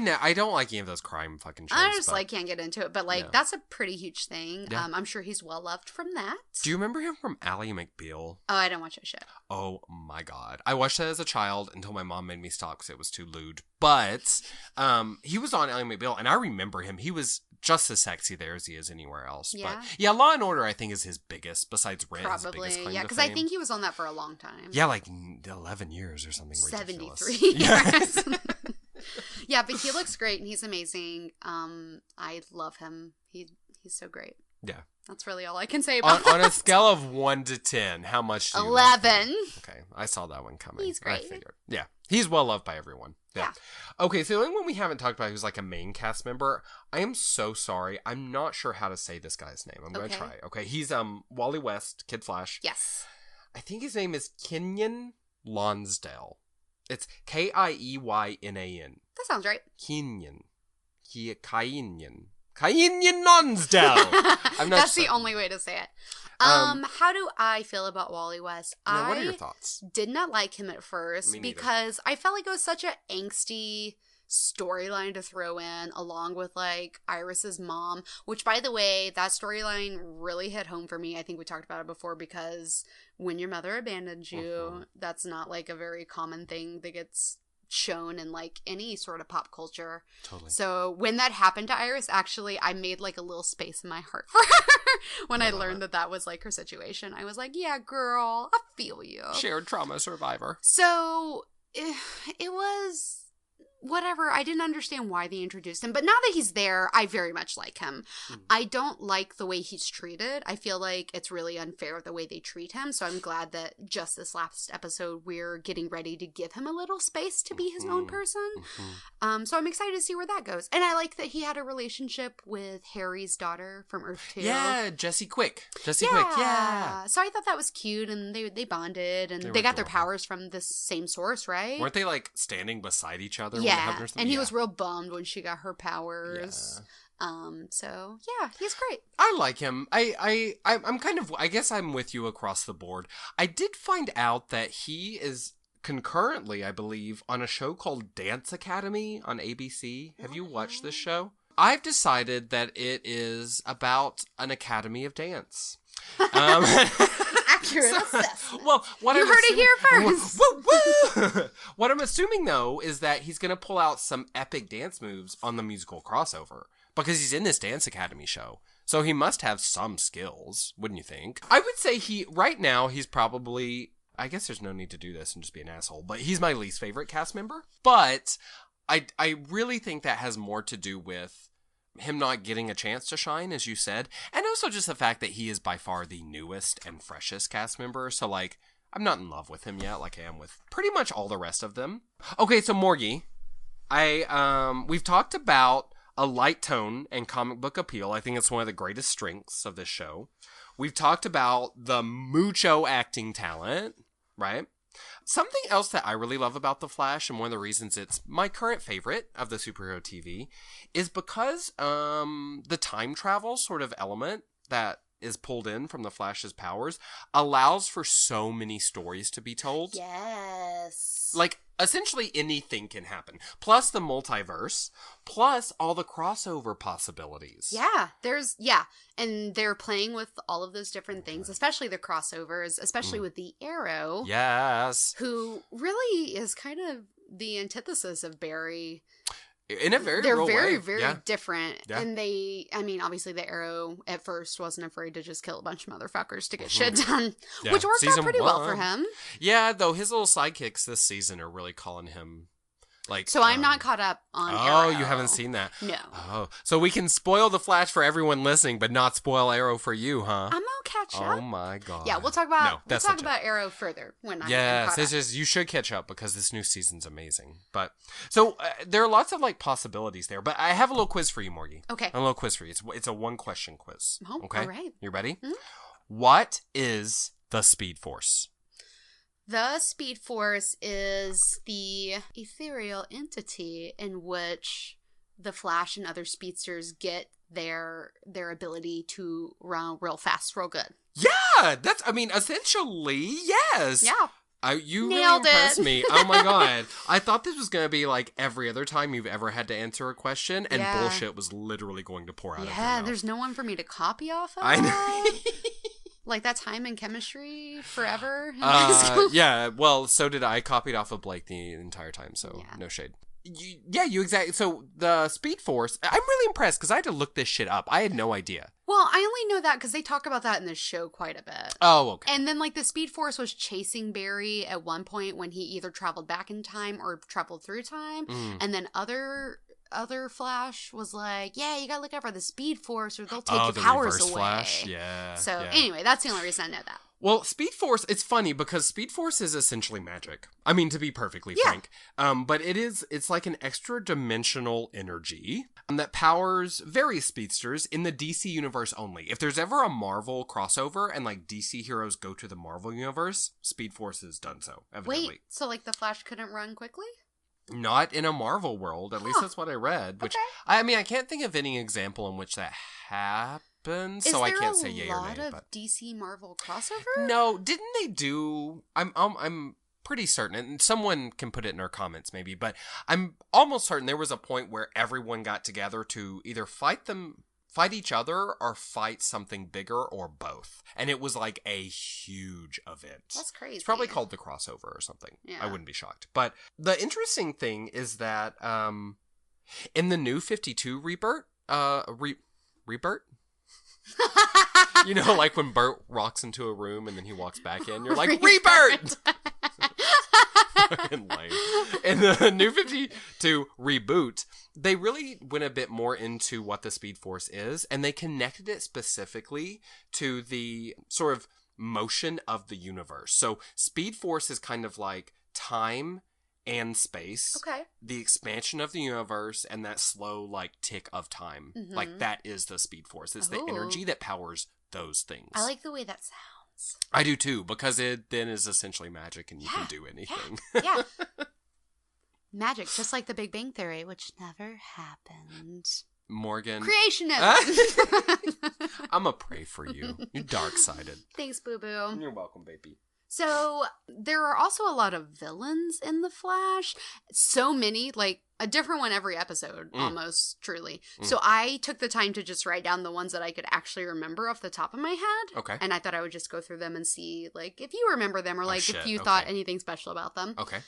of. I don't like any of those crime fucking shows. I just can't get into it, but that's a pretty huge thing. Yeah. I'm sure he's well loved from that. Do you remember him from Ally McBeal? Oh, I don't watch that shit. Oh my god. I watched that as a child until my mom made me stop because it was too lewd. But he was on Ally McBeal, and I remember him. He was just as sexy there as he is anywhere else. Yeah. But yeah, Law and Order I think is his biggest, besides Rent. Probably, his biggest claim yeah, to because I fame. think he was on that for a long time. Yeah, like 11 years or something ridiculous. 73 years. Yeah, but he looks great and he's amazing. I love him. He's so great. Yeah. That's really all I can say about on a scale of 1 to 10, how much do you 11. Okay, I saw that one coming. He's great. I figured. Yeah, he's well loved by everyone. Yeah. Okay, so the only one we haven't talked about who's like a main cast member, I am so sorry. I'm not sure how to say this guy's name. I'm going to try. Okay, he's Wally West, Kid Flash. Yes. I think his name is Kenyon Lonsdale. It's KieYnan. That sounds right. Kenyon. Kyenyon Lonsdale. I'm not That's certain. the only way to say it. How do I feel about Wally West? What are your thoughts? Did not like him at first because I felt like it was such an angsty storyline to throw in along with like Iris's mom, which by the way, that storyline really hit home for me. I think we talked about it before because when your mother abandons you, that's not like a very common thing that gets shown in like any sort of pop culture. Totally. So when that happened to Iris, actually I made like a little space in my heart for her when I learned that was like her situation. I was like, yeah, girl, I feel you. Shared trauma survivor. So it was whatever. I didn't understand why they introduced him, but now that he's there, I very much like him. I don't like the way he's treated. I feel like it's really unfair the way they treat him, so I'm glad that just this last episode we're getting ready to give him a little space to be his own person. So I'm excited to see where that goes. And I like that he had a relationship with Harry's daughter from Earth 2. Yeah, Jessie Quick. Quick, yeah. So I thought that was cute, and they bonded, and they got their powers from the same source, right? Weren't they like standing beside each other? Yeah, Yeah, and he was real bummed when she got her powers. Yeah. So yeah, he's great. I like him. I'm kind of, I guess I'm with you across the board. I did find out that he is concurrently, I believe, on a show called Dance Academy on ABC. Have you watched this show? I've decided that it is about an academy of dance. Accurate assessment. Well, what you heard it here first. Woo, woo. What I'm assuming, though, is that he's going to pull out some epic dance moves on the musical crossover because he's in this Dance Academy show. So he must have some skills, wouldn't you think? I would say right now, he's probably, I guess there's no need to do this and just be an asshole, but he's my least favorite cast member. But I really think that has more to do with him not getting a chance to shine, as you said, and also just the fact that he is by far the newest and freshest cast member. So, like, I'm not in love with him yet, like I am with pretty much all the rest of them. Okay, so Morgie, we've talked about a light tone and comic book appeal. I think it's one of the greatest strengths of this show. We've talked about the mucho acting talent, right? Something else that I really love about The Flash, and one of the reasons it's my current favorite of the superhero TV, is because the time travel sort of element that is pulled in from the Flash's powers allows for so many stories to be told. Yes. Like, essentially anything can happen. Plus the multiverse, plus all the crossover possibilities. Yeah, and they're playing with all of those different things, especially the crossovers, especially with the Arrow. Yes. Who really is kind of the antithesis of Barry. In a very real way. They're very yeah. different. Yeah. And obviously the Arrow at first wasn't afraid to just kill a bunch of motherfuckers to get shit done, which worked out pretty well for him. Yeah, though his little sidekicks this season are really calling him, like... So I'm not caught up on Arrow. Oh, you haven't seen that? No. Oh, so we can spoil The Flash for everyone listening, but not spoil Arrow for you, huh? I'm gonna catch up. Oh my god. Yeah, we'll talk about Arrow further when I'm caught up. You should catch up because this new season's amazing. But so there are lots of like possibilities there. But I have a little quiz for you, Morgie. Okay. A little quiz for you. It's a 1-question quiz. Oh, okay. All right. You ready? Mm-hmm. What is the Speed Force? The Speed Force is the ethereal entity in which the Flash and other speedsters get their ability to run real fast, real good. Yeah, essentially, yes. Yeah. You Nailed really impressed it. me. Oh my god. I thought this was going to be like every other time you've ever had to answer a question, and bullshit was literally going to pour out of your mouth. There's no one for me to copy off of. I know. Like that time in chemistry forever. Yeah, well, so did I. Copied off of Blake the entire time, so no shade. You exactly. So the Speed Force, I'm really impressed because I had to look this shit up. I had no idea. Well, I only know that because they talk about that in the show quite a bit. Oh, okay. And then, like, the Speed Force was chasing Barry at one point when he either traveled back in time or traveled through time. And then other Flash was like, yeah, you gotta look out for the Speed Force or they'll take your powers away. Flash. Yeah. So anyway, that's the only reason I know that. Well, Speed Force, it's funny because Speed Force is essentially magic. I mean, to be perfectly frank. But it's like an extra dimensional energy that powers various speedsters in the DC universe only. If there's ever a Marvel crossover and like DC heroes go to the Marvel universe, Speed Force has done so, evidently. Wait, so like the Flash couldn't run quickly? Not in a Marvel world. At least that's what I read. Which I mean, I can't think of any example in which that happened, so I can't say yay or nay. Is there a lot of DC Marvel crossover? No, didn't they do? I'm pretty certain, and someone can put it in our comments maybe, but I'm almost certain there was a point where everyone got together to either fight each other or fight something bigger or both. And it was like a huge event. That's crazy. It's probably called the crossover or something. Yeah. I wouldn't be shocked. But the interesting thing is that in the new 52 rebirth, rebirth? You know, like when Bert walks into a room and then he walks back in, you're like, rebirth! In the new 52 reboot, they really went a bit more into what the Speed Force is, and they connected it specifically to the sort of motion of the universe. So Speed Force is kind of like time and space. Okay. The expansion of the universe and that slow like tick of time. Mm-hmm. Like that is the Speed Force. It's the energy that powers those things. I like the way that sounds. I do too, because it then is essentially magic and you can do anything. Yeah. Magic, just like the Big Bang Theory, which never happened. Morgan. Creationism. I'm going to pray for you. You're dark-sided. Thanks, boo-boo. You're welcome, baby. So, there are also a lot of villains in The Flash. So many, like, a different one every episode, almost, truly. So, I took the time to just write down the ones that I could actually remember off the top of my head. Okay. And I thought I would just go through them and see, like, if you remember them or, like, if you thought anything special about them. Okay.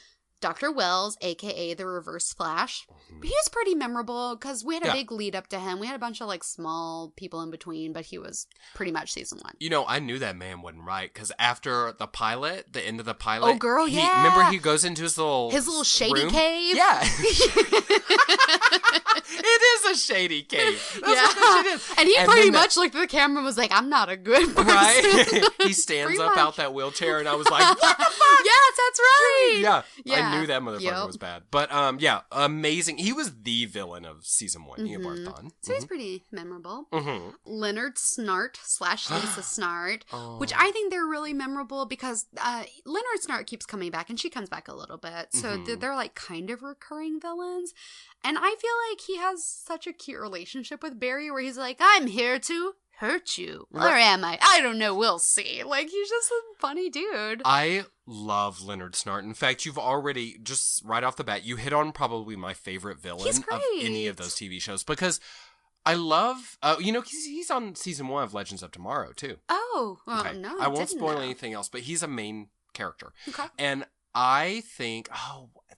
Dr. Wells, a.k.a. the Reverse Flash. He was pretty memorable because we had a big lead up to him. We had a bunch of, like, small people in between, but he was pretty much season 1. You know, I knew that man wasn't right because after the pilot, the end of the pilot. Oh, girl, yeah. Remember he goes into his little shady room? cave? Yeah. It is a shady cave. That's what that shit is. And he pretty much looked at the camera and was like, I'm not a good person. Right? He stands up out that wheelchair and I was like, what the fuck? Yes, that's right. Yeah. I knew that motherfucker was bad. But, yeah, amazing. He was the villain of season 1 he embarked on. So he's pretty memorable. Leonard Snart / Lisa Snart, which I think they're really memorable because Leonard Snart keeps coming back and she comes back a little bit. So they're like kind of recurring villains. And I feel like he has such a cute relationship with Barry where he's like, I'm here to hurt you. Or am I? I don't know. We'll see. Like, he's just a funny dude. I love Leonard Snart. In fact, you've already, just right off the bat, you hit on probably my favorite villain of any of those TV shows because I love, you know, he's on season 1 of Legends of Tomorrow, too. Oh, well, okay. no, I won't spoil anything else, but he's a main character. Okay. And I think,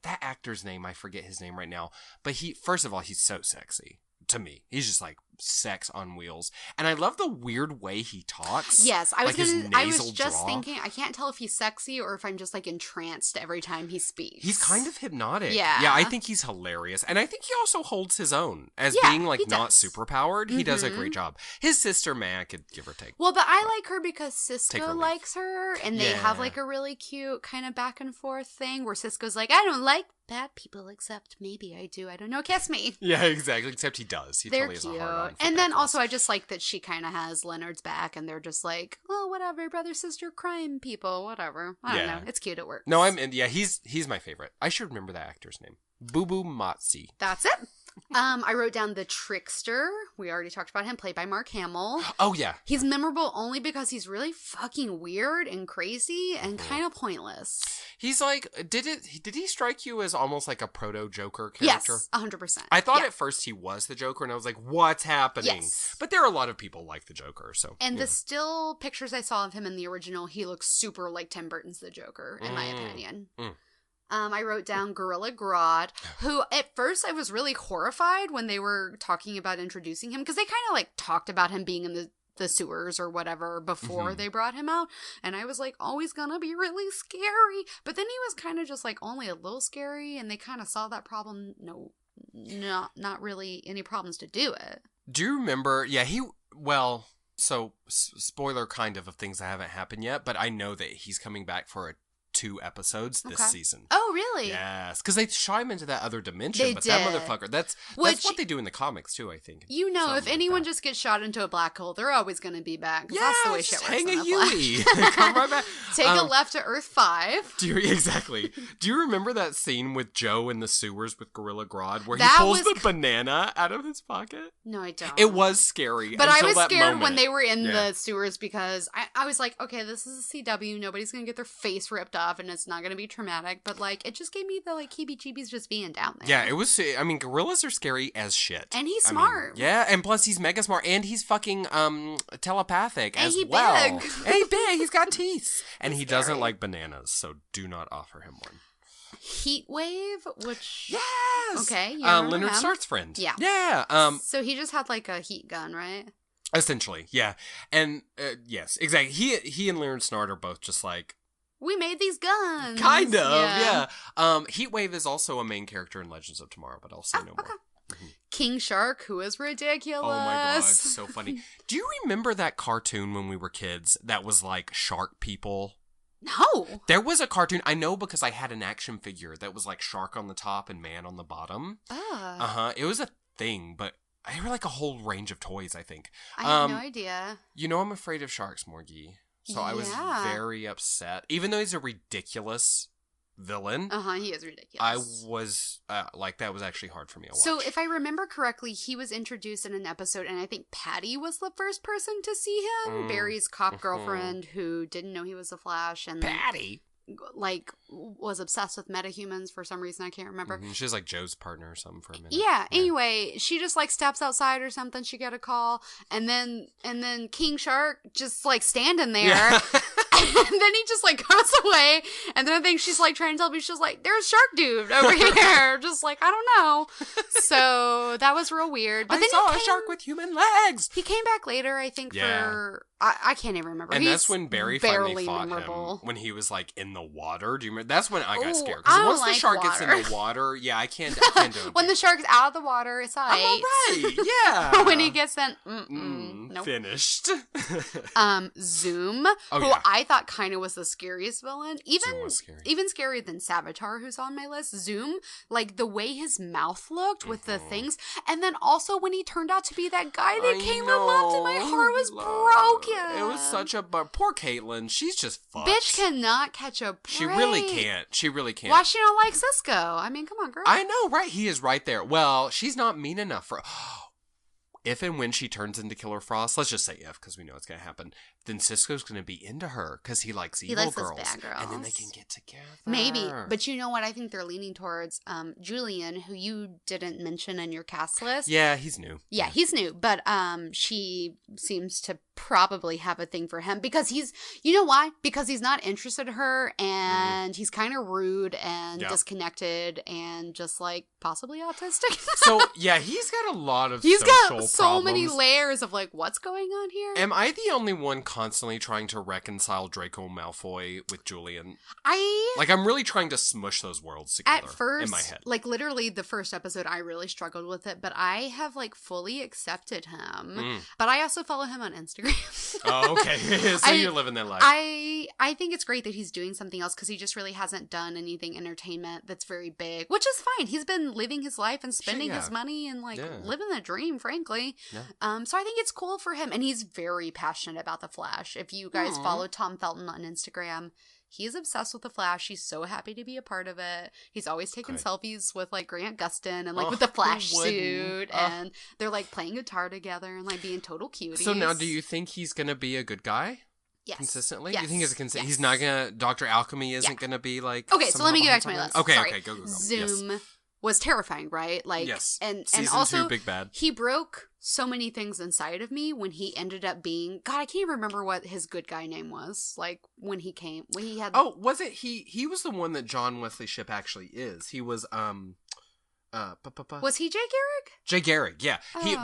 that actor's name, I forget his name right now, but first of all, he's so sexy to me. He's just like sex on wheels. And I love the weird way he talks. Yes, I was just draw. thinking, I can't tell if he's sexy or if I'm just like entranced every time he speaks. He's kind of hypnotic. Yeah. Yeah, I think he's hilarious. And I think he also holds his own. As being like not super powered, he does a great job. His sister, I could give or take. Well, but I like her because Cisco likes her and they have like a really cute kind of back and forth thing where Cisco's like, I don't like bad people except maybe I do. I don't know. Kiss me. Yeah, exactly. Except he does. He they're totally cute. Is a hard on and then also I just like that she kind of has Leonard's back and they're just like, well, whatever, brother, sister, crime people, whatever. I don't know. It's cute. It works. No, he's my favorite. I should remember that actor's name. Boo Boo Motzi. That's it. I wrote down the Trickster. We already talked about him, played by Mark Hamill. Oh, yeah. He's memorable only because he's really fucking weird and crazy and kind of pointless. He's like, did he strike you as almost like a proto-Joker character? Yes, 100%. I thought at first he was the Joker, and I was like, what's happening? Yes. But there are a lot of people like the Joker, so. And the still pictures I saw of him in the original, he looks super like Tim Burton's the Joker, in my opinion. I wrote down Gorilla Grodd, who at first I was really horrified when they were talking about introducing him, because they kind of like talked about him being in the sewers or whatever before they brought him out, and I was like, oh, he's gonna be really scary, but then he was kind of just like only a little scary, and they kind of saw that problem. No, not really any problems to do it. Do you remember? Yeah, so spoiler kind of things that haven't happened yet, but I know that he's coming back for 2 episodes this season. Oh, really? Yes, because they shot him into that other dimension. That motherfucker, that's what they do in the comics too, I think. You know, if anyone just gets shot into a black hole, they're always going to be back. Yeah, that's the way shit works. Hang a Yui. Come right back. Take a left to Earth 5. Exactly. Do you remember that scene with Joe in the sewers with Gorilla Grodd where he pulls the banana out of his pocket? No, I don't. It was scary. But I was scared when they were in the sewers because I was like, okay, this is a CW. Nobody's going to get their face ripped off and it's not going to be traumatic. But like, it just gave me the like heebie-jeebies just being down there. Yeah, it was. I mean, gorillas are scary as shit. And he's smart. Yeah, and plus he's mega smart and he's fucking telepathic and as he well. Big. And he's big. He's got teeth. And he doesn't like bananas, so do not offer him one. Heat Wave, which okay, Leonard Snart's friend. Yeah. So he just had like a heat gun, right? Essentially, yeah. And yes, exactly. He and Leonard Snart are both just like, we made these guns. Kind of, yeah. Heatwave is also a main character in Legends of Tomorrow, but I'll say no more. Mm-hmm. King Shark, who is ridiculous. Oh my god, so funny. Do you remember that cartoon when we were kids that was like shark people? No. There was a cartoon, I know because I had an action figure that was like shark on the top and man on the bottom. It was a thing, but they were like a whole range of toys, I think. I have no idea. You know I'm afraid of sharks, Morgie. So I was very upset. Even though he's a ridiculous villain. He is ridiculous. I was, that was actually hard for me to watch. So, if I remember correctly, he was introduced in an episode, and I think Patty was the first person to see him. Barry's cop girlfriend who didn't know he was the Flash. And Patty? Was obsessed with metahumans for some reason. I can't remember. She was like Joe's partner or something for a minute. Yeah, anyway, she just steps outside or something. She got a call, and then King Shark just standing there. Yeah. And then he just goes away, and then I think she's trying to tell me, she's there's Shark Dude over here. Just I don't know. So that was real weird. But I saw a shark with human legs. He came back later, I think, for I can't even remember. And that's when Barry finally fought him, when he was in the water. Do you remember? That's when I got scared. Because once the shark gets in the water, I can't do it. When the shark's out of the water, it's all right. I'm all right. Yeah. When he gets in, nope. Finished. Zoom, who I thought kind of was the scariest villain. Even scarier than Savitar, who's on my list. Zoom, the way his mouth looked with the things. And then also when he turned out to be that guy that Caitlin loved, and my heart was broken. It was such a poor Caitlin. She's just fucked. Bitch cannot catch a break. She really can't. She really can't. Why she don't like Cisco? I mean, come on, girl. I know, right? He is right there. Well, she's not mean enough for. If and when she turns into Killer Frost, let's just say if, because we know it's going to happen, then Cisco's going to be into her because he likes evil girls. Those bad girls. And then they can get together. Maybe. But you know what? I think they're leaning towards Julian, who you didn't mention in your cast list. Yeah, he's new. Yeah, he's new. But she seems to probably have a thing for him because you know why? Because he's not interested in her, and he's kind of rude and disconnected and just possibly autistic. So, yeah, he's got a lot of He's social got so problems. many layers of what's going on here? Am I the only one constantly trying to reconcile Draco Malfoy with Julian? I'm really trying to smush those worlds together at first, in my head. Literally the first episode, I really struggled with it, but I have fully accepted him. But I also follow him on Instagram. Oh, okay. So you're living that life. I think it's great that he's doing something else because he just really hasn't done anything entertainment that's very big, which is fine. He's been living his life and spending his money and living the dream, frankly. Yeah. So I think it's cool for him, and he's very passionate about the Flash. If you guys follow Tom Felton on Instagram, he's obsessed with the Flash. He's so happy to be a part of it. He's always taking selfies with Grant Gustin and with the Flash suit, and they're playing guitar together and being total cuties. So now, do you think he's gonna be a good guy? Yes. Consistently? Yes. You think he's not gonna, Dr. Alchemy isn't gonna be Okay, so let me get back to my list. Okay, Sorry. okay, go. Zoom was terrifying, right? Yes. And Season also 2, Big Bad. He broke so many things inside of me when he ended up being, God, I can't even remember what his good guy name was. When he had. Oh, was it he was the one that John Wesley Shipp actually is. He was Was he Jay Garrick? Jay Garrick, yeah. Okay.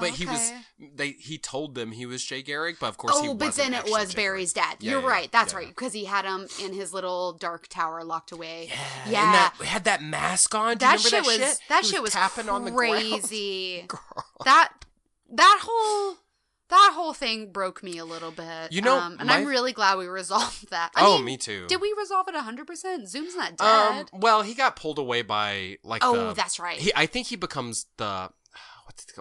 He told them he was Jay Garrick, but of course he wasn't. But then it was Barry's dad. Yeah, You're right. That's yeah. right. Because he had him in his little dark tower locked away. Yeah. And had that mask on. Do you remember that shit? That shit was tapping crazy. on the ground. Girl. That whole thing broke me a little bit. And I'm really glad we resolved that. I mean, me too. Did we resolve it 100%? Zoom's not dead. Well, he got pulled away by that's right. I think he becomes the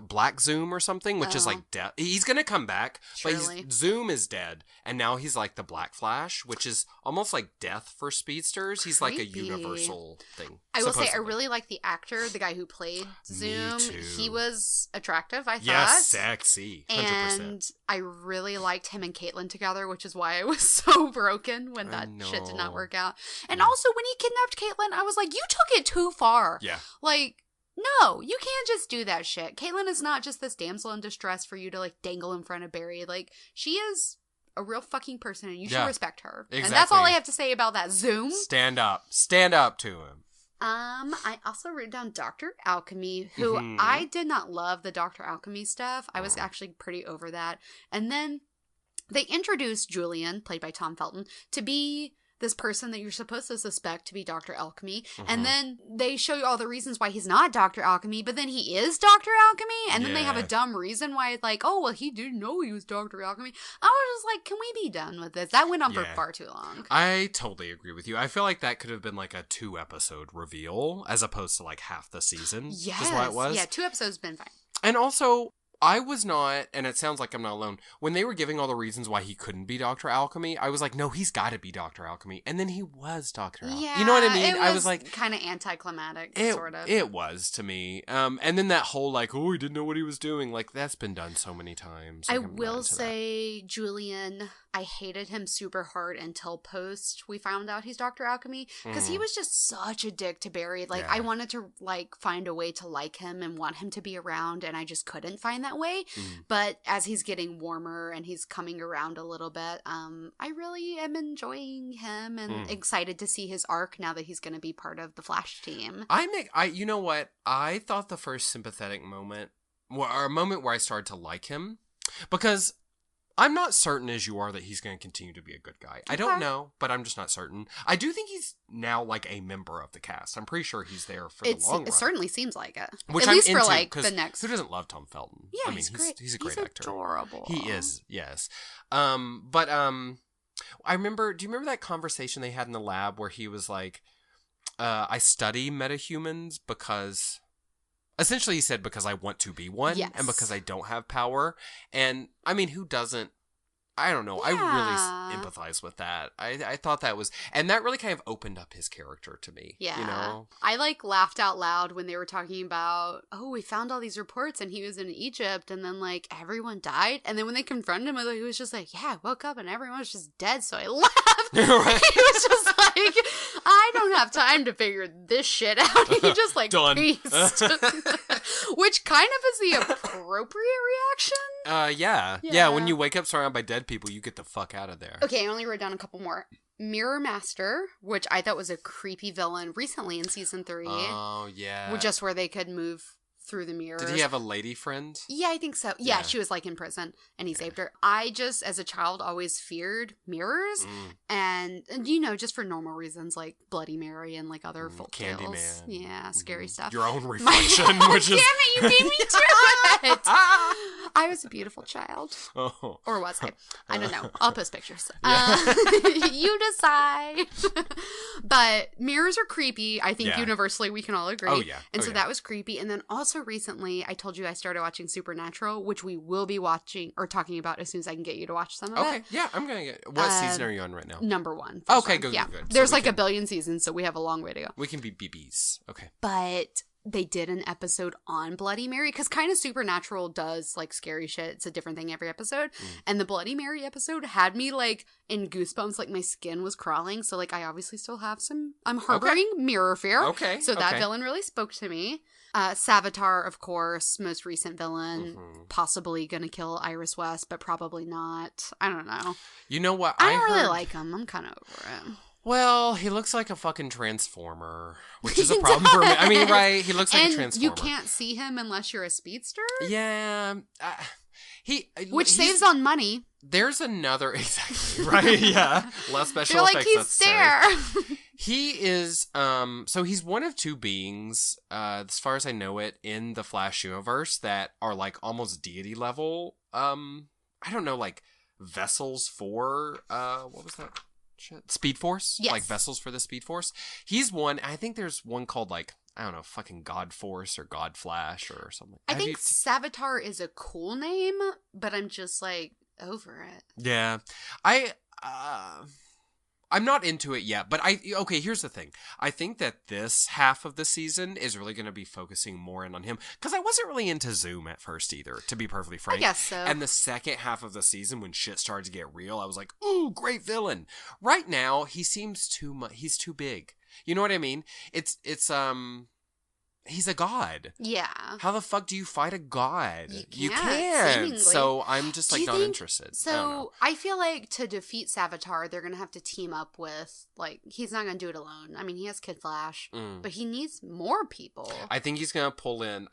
Black Zoom or something, which is death. He's gonna come back, Surely. but Zoom is dead, and now he's the Black Flash, which is almost like death for speedsters. He's like a universal thing. I will say I really like the actor, the guy who played Zoom. Me too. He was attractive, I thought. Yes, sexy, 100%. And I really liked him and Caitlin together, which is why I was so broken when that shit did not work out. And also when he kidnapped Caitlin, I was like, you took it too far. Yeah. No, you can't just do that shit. Caitlin is not just this damsel in distress for you to dangle in front of Barry. She is a real fucking person, and you should respect her. Exactly. And that's all I have to say about that. Zoom. Stand up to him. I also wrote down Dr. Alchemy, who I did not love the Dr. Alchemy stuff. I was actually pretty over that. And then they introduced Julian, played by Tom Felton, to be this person that you're supposed to suspect to be Dr. Alchemy. And then they show you all the reasons why he's not Dr. Alchemy, but then he is Dr. Alchemy. And then they have a dumb reason why he didn't know he was Dr. Alchemy. I was just like, can we be done with this? That went on for far too long. I totally agree with you. I feel like that could have been a 2-episode reveal as opposed to half the season. Yes. Is what it was. Yeah, 2 episodes been fine. And also, I was not, and it sounds like I'm not alone, when they were giving all the reasons why he couldn't be Dr. Alchemy, I was like, no, he's got to be Dr. Alchemy. And then he was Dr. Alchemy. Yeah, you know what I mean? I was like... kind of anticlimactic, sort of. It was to me. And then that whole, like, oh, he didn't know what he was doing. Like, that's been done so many times. Like, I will say, Julian, I hated him super hard until post we found out he's Dr. Alchemy. Because he was just such a dick to Barry. Like, I wanted to, like, find a way to like him and want him to be around, and I just couldn't find that way. But as he's getting warmer and he's coming around a little bit, I really am enjoying him and excited to see his arc now that he's going to be part of the Flash team. You know what? I thought the first sympathetic moment, or a moment where I started to like him, because I'm not certain as you are that he's going to continue to be a good guy. I don't know, but I'm just not certain. I do think he's now like a member of the cast. I'm pretty sure he's there for the long run. It certainly seems like it. Which At least into, for like the next. Who doesn't love Tom Felton? Yeah, I mean, he's a great actor. Adorable. He is, yes. But I remember. Do you remember that conversation they had in the lab where he was like, "I study metahumans because." Essentially, he said, because I want to be one, and because I don't have power. And, I mean, who doesn't? I don't know. Yeah. I really empathize with that. I thought that was... And that really kind of opened up his character to me. Yeah. You know? I, like, laughed out loud when they were talking about, oh, we found all these reports and he was in Egypt and then, like, everyone died. And then when they confronted him, he was just like, yeah, I woke up and everyone was just dead, so I left. Right. He was just like, I don't have time to figure this shit out. He just, like, peaced. Which kind of is the appropriate reaction. Yeah, when you wake up surrounded by dead people, you get the fuck out of there. Okay, I only wrote down a couple more. Mirror Master, which I thought was a creepy villain recently in season 3. Oh, yeah. Just where they could move through the mirrors. Did he have a lady friend? Yeah, I think so. Yeah, she was like in prison and he saved her. I just, as a child, always feared mirrors and you know, just for normal reasons like Bloody Mary and like other folk tales. Candyman. Yeah, scary stuff. Your own reflection, which is... Damn it, you beat me to it! I was a beautiful child. Oh. Or was I? I don't know. I'll post pictures. You decide. But mirrors are creepy. I think universally we can all agree. Oh, yeah. And so that was creepy. And then also recently, I told you I started watching Supernatural, which we will be watching or talking about as soon as I can get you to watch some of it. Okay, yeah, I'm going to get... What season are you on right now? Number 1. Okay, good. There's like a billion seasons, so we have a long way to go. We can be BBs. Okay. But... they did an episode on Bloody Mary because kind of Supernatural does like scary shit. It's a different thing every episode. And the Bloody Mary episode had me like in goosebumps, like my skin was crawling. So like I obviously still have I'm harboring mirror fear. Okay. So that villain really spoke to me. Savitar, of course, most recent villain, possibly gonna kill Iris West, but probably not. I don't know. You know what? I don't really like him. I'm kind of over it. Well, he looks like a fucking transformer, which is a problem for me. I mean, right? He looks like a transformer. You can't see him unless you're a speedster? Yeah. Which saves on money. There's another... Exactly, right? Yeah. Less special effects. You're like, he's there. He is... So he's one of two beings, as far as I know it, in the Flash universe that are like almost deity level. I don't know, like vessels for... what was that? Speed Force? Yes. Like vessels for the Speed Force. He's one. I think there's one called like, I don't know, fucking God Force or God Flash or something. I think Savitar is a cool name, but I'm just like over it. Yeah. I'm not into it yet, but okay, here's the thing. I think that this half of the season is really going to be focusing more in on him, because I wasn't really into Zoom at first either, to be perfectly frank. I guess so. And the second half of the season, when shit started to get real, I was like, ooh, great villain. Right now, he seems too much, he's too big. You know what I mean? He's a god. Yeah. How the fuck do you fight a god? You can't. Seemingly. So I'm just like not interested. So I feel like to defeat Savitar, they're gonna have to team up with like he's not gonna do it alone. I mean, he has Kid Flash, but he needs more people. I think he's gonna pull in.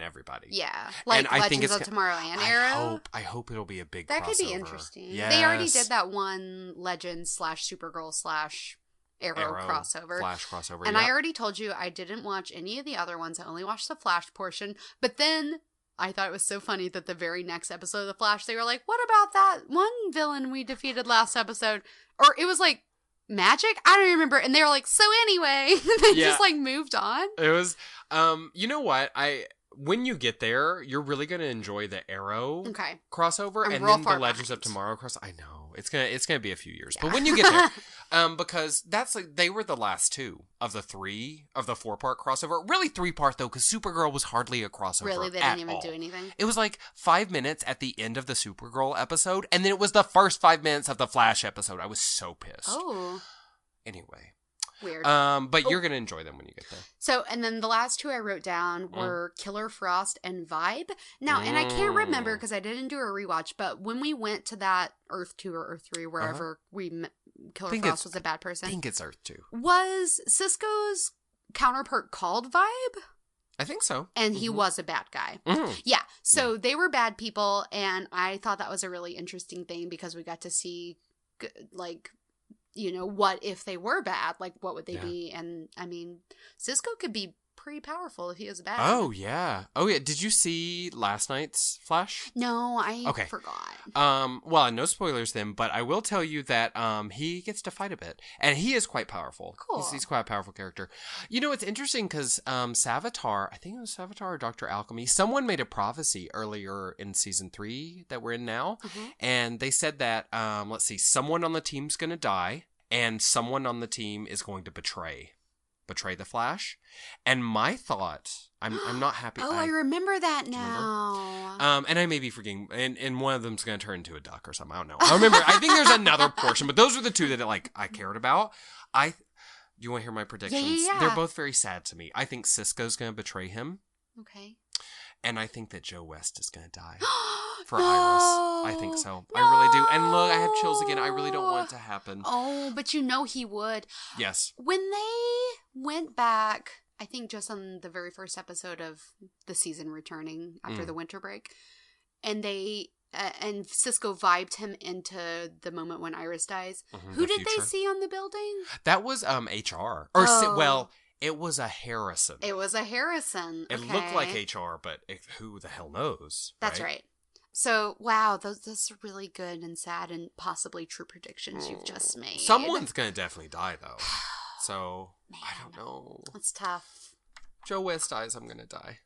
everybody. Yeah, like and Legends of Tomorrow and Arrow. I hope it'll be a big. That crossover. could be interesting. Yes. They already did that one Legends / Supergirl / Arrow crossover. Flash crossover. And I already told you I didn't watch any of the other ones. I only watched the Flash portion. But then I thought it was so funny that the very next episode of the Flash, they were like, what about that one villain we defeated last episode? Or it was like Magic? I don't remember. And they were like, so anyway. They just like moved on. It was, you know what? when you get there, you're really going to enjoy the Arrow crossover and then the Legends of Tomorrow crossover. I know. It's gonna be a few years. Yeah. But when you get there, because that's like, they were the last two of the 4-part crossover. Really 3-part though, because Supergirl was hardly a crossover. Really? They didn't even do anything? It was like 5 minutes at the end of the Supergirl episode, and then it was the first 5 minutes of the Flash episode. I was so pissed. Oh. Anyway. Weird. But you're going to enjoy them when you get there. So, and then the last two I wrote down were Killer Frost and Vibe. Now, and I can't remember because I didn't do a rewatch, but when we went to that Earth 2 or Earth 3, wherever we met, Killer Frost was a bad person. I think it's Earth 2. Was Cisco's counterpart called Vibe? I think so. And he was a bad guy. Mm-hmm. Yeah. So they were bad people, and I thought that was a really interesting thing because we got to see, like, you know, what if they were bad? Like, what would they be? And, I mean, Cisco could be pretty powerful if he was bad. Oh, yeah. Oh, yeah. Did you see last night's Flash? No, I forgot. Well, no spoilers then, but I will tell you that he gets to fight a bit. And he is quite powerful. Cool. He's quite a powerful character. You know, it's interesting because Savitar, I think it was Savitar or Dr. Alchemy, someone made a prophecy earlier in season 3 that we're in now. Mm-hmm. And they said that, let's see, someone on the team's going to die and someone on the team is going to betray the Flash. And my thought, I'm not happy. I remember that now. And I may be forgetting, and one of them's going to turn into a duck or something. I don't know. I remember, I think there's another portion, but those are the two that I cared about. You want to hear my predictions? Yeah. They're both very sad to me. I think Cisco's going to betray him. Okay. And I think that Joe West is going to die. For Iris. I think so. No. I really do. And look, I have chills again. I really don't want it to happen. Oh, but you know he would. Yes. When they went back, I think just on the very first episode of the season returning after the winter break, and they and Cisco vibed him into the moment when Iris dies. Mm-hmm, Who did they see on the building? That was HR. It was a Harrison. It was a Harrison. It looked like HR, but who the hell knows? That's right. So, wow, those are really good and sad and possibly true predictions you've just made. Someone's going to definitely die, though. So, man, I don't know. It's tough. Joe West dies, I'm going to die.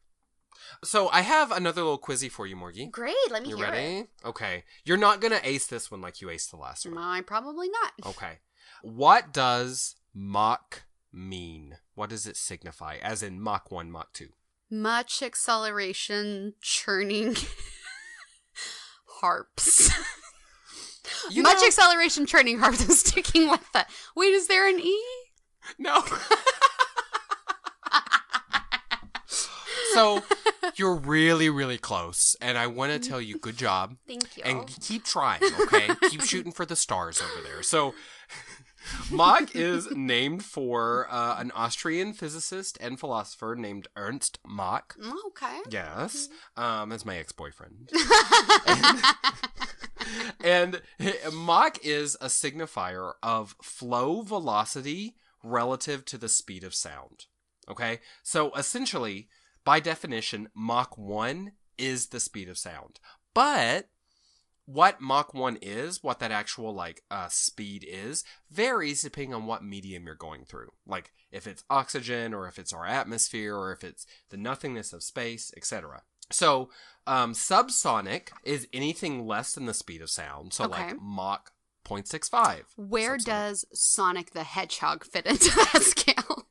So, I have another little quizzy for you, Morgie. Great, let me hear ready? It. Okay. You're not going to ace this one like you aced the last one. No, probably not. Okay. What does Mach mean? What does it signify? As in Mach 1, Mach 2. Much acceleration, churning... harps. Much acceleration churning harps. I'm sticking with that. Wait, is there an E? No. So, you're really, really close. And I want to tell you, good job. Thank you. And keep trying, okay? Keep shooting for the stars over there. So, Mach is named for an Austrian physicist and philosopher named Ernst Mach. Okay. Yes. That's my ex-boyfriend. And Mach is a signifier of flow velocity relative to the speed of sound. Okay? So, essentially, by definition, Mach 1 is the speed of sound. But what Mach 1 is, what that actual, speed is, varies depending on what medium you're going through. Like, if it's oxygen, or if it's our atmosphere, or if it's the nothingness of space, etc. So, subsonic is anything less than the speed of sound. So, like, Mach 0.65. Where does Sonic the Hedgehog fit into that scale?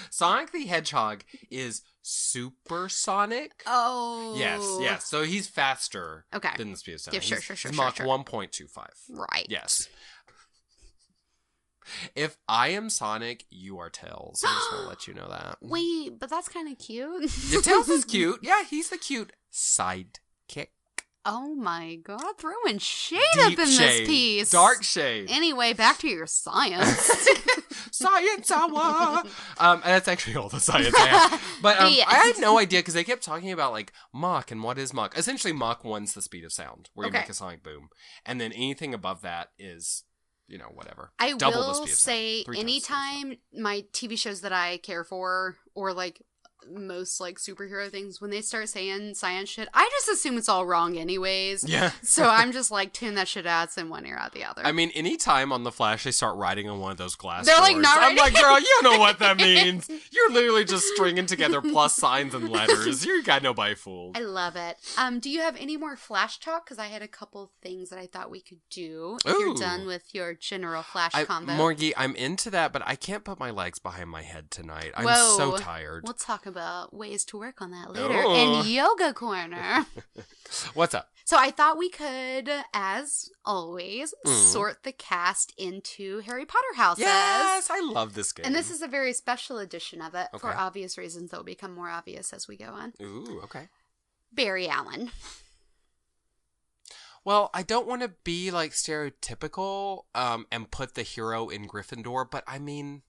Sonic the Hedgehog is supersonic. Oh. Yes. So he's faster than the speed of sound. Yeah, sure. Mach 1.25. Right. Yes. If I am Sonic, you are Tails. I just want to let you know that. Wait, but that's kind of cute. Yeah, Tails is cute. Yeah, he's the cute sidekick. Oh my god, throwing shade Deep up in shade. This piece. Dark shade. Anyway, back to your science. Science hour! And that's actually all the science I have. But yes. I had no idea because they kept talking about Mach and what is Mach. Essentially, Mach 1's the speed of sound, where you make a sonic boom. And then anything above that is, whatever. I Double will the speed of say sound. anytime my TV shows that I care for or most, like, superhero things, when they start saying science shit, I just assume it's all wrong anyways. Yeah. So I'm just like, tune that shit out, in one ear out the other. I mean, anytime on The Flash they start riding on one of those glass They're doors, like, not I'm riding. like, girl, you don't know what that means. You're literally just stringing together plus signs and letters. You got nobody fooled. I love it. Do you have any more Flash talk? Because I had a couple things that I thought we could do if you're done with your general Flash combo. Morgie, I'm into that, but I can't put my legs behind my head tonight. I'm so tired. We'll talk about ways to work on that later in Yoga Corner. What's up? So I thought we could, as always, sort the cast into Harry Potter houses. Yes, I love this game. And this is a very special edition of it for obvious reasons that will become more obvious as we go on. Ooh, okay. Barry Allen. Well, I don't want to be, like, stereotypical and put the hero in Gryffindor, but I mean,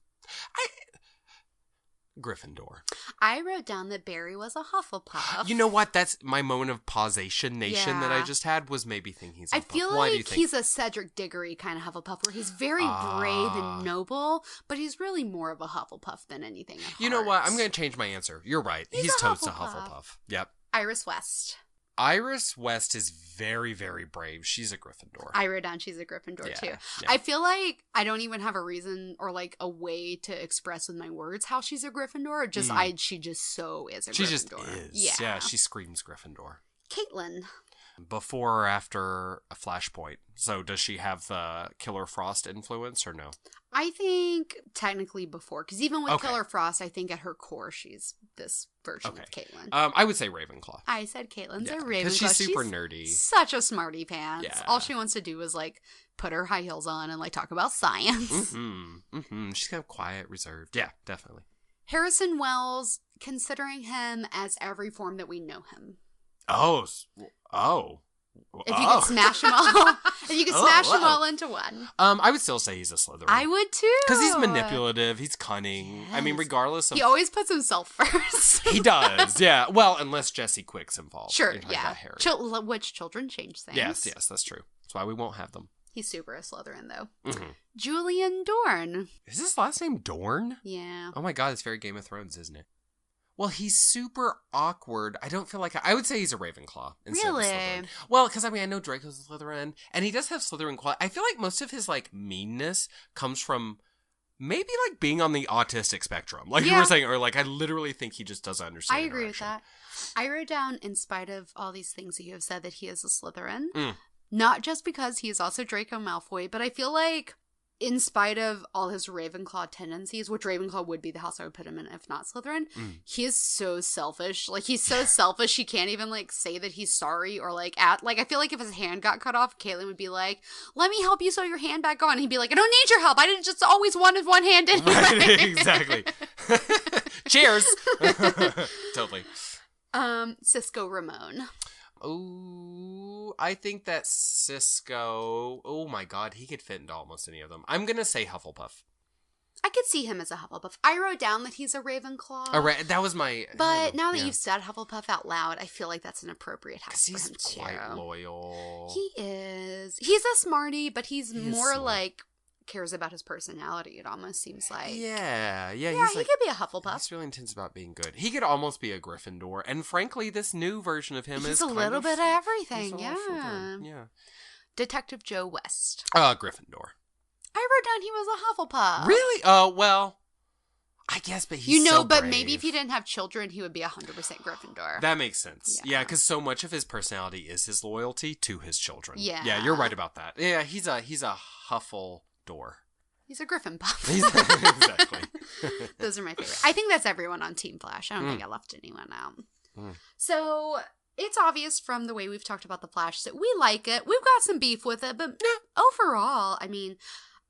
Gryffindor. I wrote down that Barry was a Hufflepuff. You know what? That's my moment of pausation nation that I just had was maybe thinking he's a Hufflepuff. I feel like he's a Cedric Diggory kind of Hufflepuff, where he's very brave and noble, but he's really more of a Hufflepuff than anything at heart. You know what? I'm going to change my answer. You're right. He's totes a Hufflepuff. Yep. Iris West. Iris West is very, very brave. She's a Gryffindor. I wrote down she's a Gryffindor, too. Yeah. I feel like I don't even have a reason or, like, a way to express with my words how she's a Gryffindor. Just she just so is a Gryffindor. She just is. Yeah, she screams Gryffindor. Caitlin. Before or after a Flashpoint? So does she have the Killer Frost influence or no? I think technically before, because even with Killer Frost, I think at her core she's this version of Caitlin. I would say Ravenclaw. I said Caitlin's a Ravenclaw. Because she's super nerdy. Such a smarty pants. Yeah. All she wants to do is like put her high heels on and like talk about science. She's kind of quiet, reserved. Yeah, definitely. Harrison Wells, considering him as every form that we know him. If you could smash them all, them all into one. I would still say he's a Slytherin. I would too. Because he's manipulative, he's cunning. Yes. I mean, regardless of... He always puts himself first. He does, yeah. Well, unless Jesse Quick's involved. Sure, yeah. Which children change things. Yes, that's true. That's why we won't have them. He's super a Slytherin, though. Julian Dorn. Is his last name Dorn? Yeah. Oh my god, it's very Game of Thrones, isn't it? Well, he's super awkward. I don't feel like... I would say he's a Ravenclaw instead of a Slytherin. Well, because, I mean, I know Draco's a Slytherin, and he does have Slytherin quality. I feel like most of his, like, meanness comes from maybe, like, being on the autistic spectrum. Like you were saying, or, like, I literally think he just doesn't understand I agree with that. I wrote down, in spite of all these things that you have said, that he is a Slytherin. Not just because he is also Draco Malfoy, but I feel like... in spite of all his Ravenclaw tendencies, which Ravenclaw would be the house I would put him in if not Slytherin, he is so selfish. Like, he's so selfish, he can't even, like, say that he's sorry or, like, I feel like if his hand got cut off, Caitlin would be like, let me help you sew your hand back on. He'd be like, I don't need your help. I didn't just always wanted one hand anyway. Right, exactly. Cheers. Totally. Cisco Ramon. Oh, I think that Cisco, oh my god, he could fit into almost any of them. I'm going to say Hufflepuff. I could see him as a Hufflepuff. I wrote down that he's a Ravenclaw. That was my... But now that you've said Hufflepuff out loud, I feel like that's an appropriate house for him, too. He's quite loyal. He is. He's a smarty, but he's more like... cares about his personality, it almost seems like. Yeah, he could be a Hufflepuff. He's really intense about being good. He could almost be a Gryffindor, and frankly, this new version of him is a little bit of everything, yeah. Detective Joe West. Gryffindor. I wrote down he was a Hufflepuff. Really? Well, I guess, but he's so but brave. Maybe if he didn't have children, he would be 100% Gryffindor. That makes sense. Yeah, because so much of his personality is his loyalty to his children. Yeah, you're right about that. Yeah, he's a Huffle. He's a Griffin Puff. Exactly. Those are my favorite. I think that's everyone on Team Flash. I don't think I left anyone out. So it's obvious from the way we've talked about the Flash that we like it. We've got some beef with it, but overall, I mean,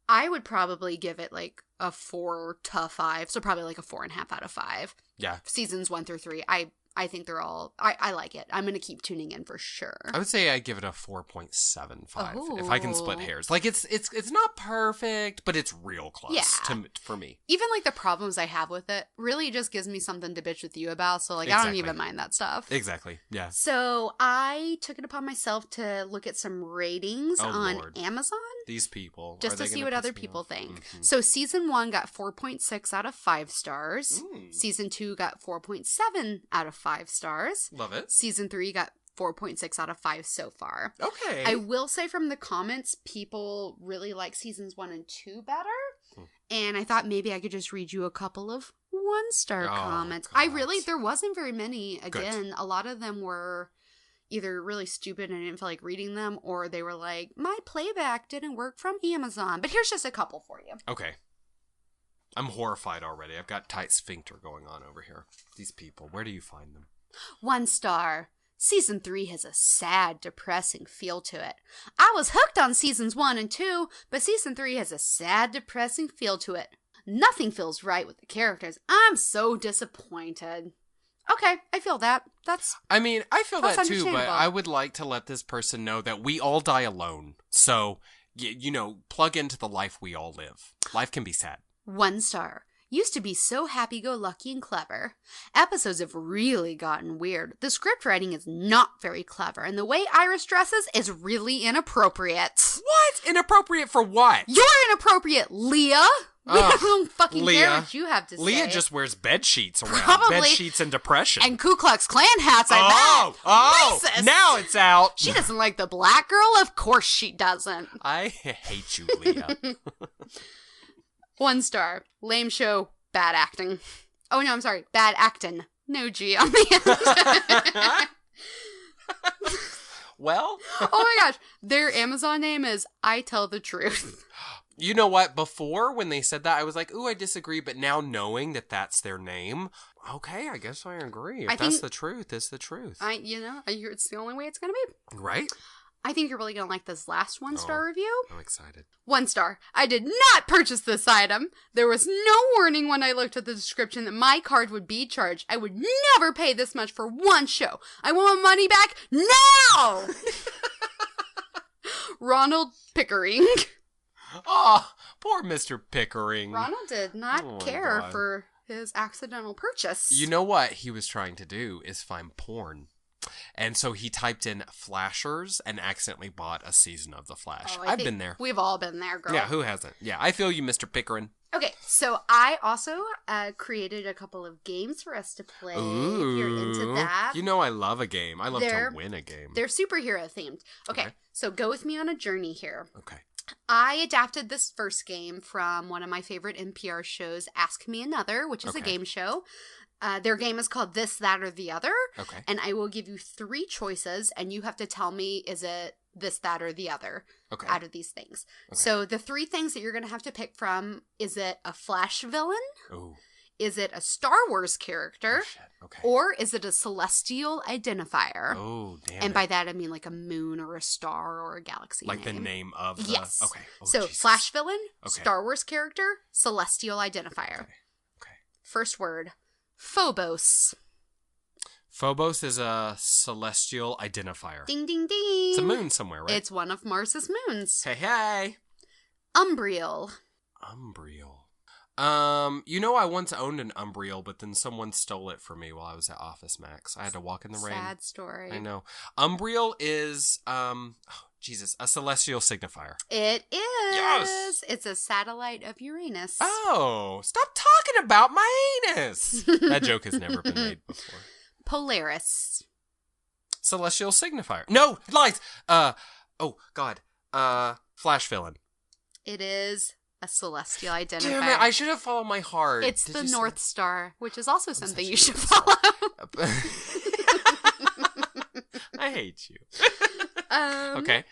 I would probably give it like a 4 to 5. So probably like a 4.5 out of 5. Yeah. Seasons 1 through 3. I I think they're all, I like it. I'm going to keep tuning in for sure. I would say I give it a 4.75 Oh. if I can split hairs. Like it's not perfect, but it's real close for me. Even like the problems I have with it really just gives me something to bitch with you about. So like I don't even mind that stuff. Exactly. Yeah. So I took it upon myself to look at some ratings on Lord. Amazon. These people. Just to see what other people think. Mm-hmm. So season 1 got 4.6 out of 5 stars. Season 2 got 4.7 out of 5 stars. Love it. Season 3 got 4.6 out of 5 so far. Okay. I will say from the comments, people really like seasons 1 and 2 better. And I thought maybe I could just read you a couple of 1-star comments. God. There wasn't very many. Again, Good. a lot of them were either really stupid and I didn't feel like reading them, or they were like, my playback didn't work from Amazon. But here's just a couple for you. Okay. I'm horrified already. I've got tight sphincter going on over here. These people, where do you find them? 1 star. Season 3 has a sad, depressing feel to it. I was hooked on seasons 1 and 2, but season 3 has a sad, depressing feel to it. Nothing feels right with the characters. I'm so disappointed. Okay, I feel that. I feel that too, but understandable. I would like to let this person know that we all die alone. So, plug into the life we all live. Life can be sad. 1 star. Used to be so happy-go-lucky and clever. Episodes have really gotten weird. The script writing is not very clever, and the way Iris dresses is really inappropriate. What? Inappropriate for what? You're inappropriate, Leah! We don't fucking care what you have to say. Leah just wears bed sheets around. Probably. Bed sheets and depression. And Ku Klux Klan hats, I bet. Racist. Now it's out. She doesn't like the black girl? Of course she doesn't. I hate you, Leah. 1 star. Lame show. Bad acting. Oh, no, I'm sorry. Bad acting. No G on the end. Well? Oh my gosh. Their Amazon name is I Tell the Truth. You know what? Before, when they said that, I was like, ooh, I disagree. But now knowing that that's their name, okay, I guess I agree. If that's the truth, it's the truth. It's the only way it's going to be. Right? I think you're really going to like this last 1-star review. I'm excited. 1 star. I did not purchase this item. There was no warning when I looked at the description that my card would be charged. I would never pay this much for one show. I want my money back now! Ronald Pickering. Oh, poor Mr. Pickering. Ronald did not care for his accidental purchase. You know what he was trying to do is find porn. And so he typed in Flashers and accidentally bought a season of The Flash. I've been there. We've all been there, girl. Yeah, who hasn't? Yeah, I feel you, Mr. Pickering. Okay, so I also created a couple of games for us to play. Ooh, if you're into that. You know I love a game. I love to win a game. They're superhero themed. Okay, so go with me on a journey here. Okay. I adapted this first game from one of my favorite NPR shows, Ask Me Another, which is a game show. Their game is called This, That, or the Other. Okay. And I will give you 3 choices, and you have to tell me, is it this, that, or the other out of these things. Okay. So the 3 things that you're going to have to pick from, is it a Flash villain? Ooh. Is it a Star Wars character? Oh, shit. Okay. Or is it a celestial identifier? Oh, damn. And by that, I mean like a moon or a star or a galaxy like name. the name of the... Yes. Okay. Oh, so Jesus. Flash villain, Star Wars character, celestial identifier. Okay. First word, Phobos. Phobos is a celestial identifier. Ding, ding, ding. It's a moon somewhere, right? It's one of Mars's moons. Hey, hey. Umbriel. Umbriel. I once owned an Umbriel, but then someone stole it from me while I was at Office Max. I had to walk in the rain. Sad story. I know. Umbriel is, a celestial signifier. It is. Yes! It's a satellite of Uranus. Oh, stop talking about my anus! That joke has never been made before. Polaris. Celestial signifier. No, lies! Flash villain. It is a celestial identifier. Damn it, I should have followed my heart. It's the North Star, which is also something you should follow. I hate you. Okay.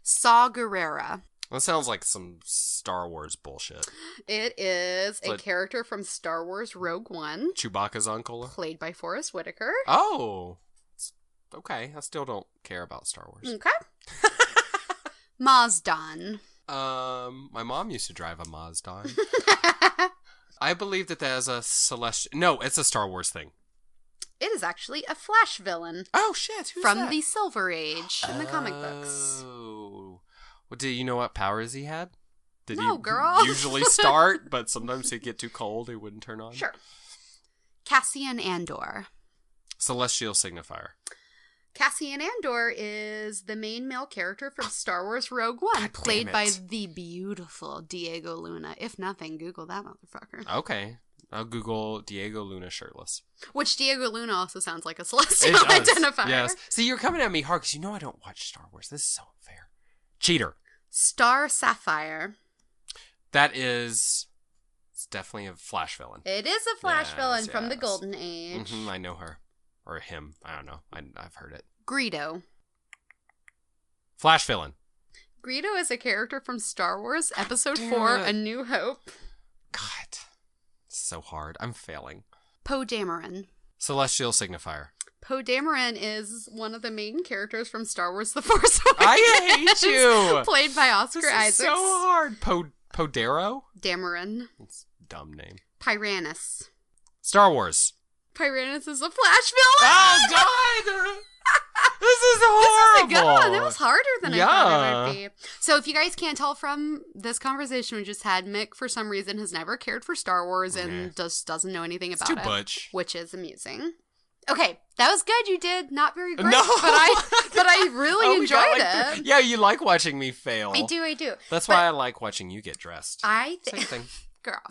Saw Gerrera. That sounds like some Star Wars bullshit. It is a character from Star Wars Rogue One. Chewbacca's uncle? Played by Forrest Whitaker. Oh. Okay, I still don't care about Star Wars. Okay. Mazdan. My mom used to drive a Mazda. I believe that is a celestial... No, it's a Star Wars thing. It is actually a Flash villain. Oh, shit. Who's from that? the Silver Age in the comic books. Oh. Well, do you know what powers he had? Did No, he girl. usually start, but sometimes he'd get too cold, he wouldn't turn on? Sure. Cassian Andor. Celestial signifier. Cassian Andor is the main male character from Star Wars Rogue One, God played damn by it. the beautiful Diego Luna. If nothing, Google that motherfucker. Okay. I'll Google Diego Luna shirtless. Which Diego Luna also sounds like a celestial It does. identifier. Yes. See, you're coming at me hard because you know I don't watch Star Wars. This is so unfair. Cheater. Star Sapphire. That is... It's definitely a Flash villain. It is a Flash Yes, villain from the yes. Golden Age. I know her. Or him. I don't know. I've heard it. Greedo. Flash villain. Greedo is a character from Star Wars Episode damn 4, it. A New Hope. God. It's so hard. I'm failing. Poe Dameron. Celestial signifier. Poe Dameron is one of the main characters from Star Wars The Force Awakens. I hate you! Played by Oscar This is Isaacs. so hard. Podero? Dameron. That's a dumb name. Pyranus. Star Wars. Pyranus is a Flash villain! Oh, God! This is horrible! This is a good one. That was harder than I thought it would Yeah. be. So if you guys can't tell from this conversation we just had, Mick, for some reason, has never cared for Star Wars and just doesn't know anything It's about too it. butch. Which is amusing. Okay, that was good. You did not very great, No! but I really Oh, we enjoyed got, like, it. Yeah, you like watching me fail. I do. That's But why I like watching you get dressed. I Same think, thing. girl,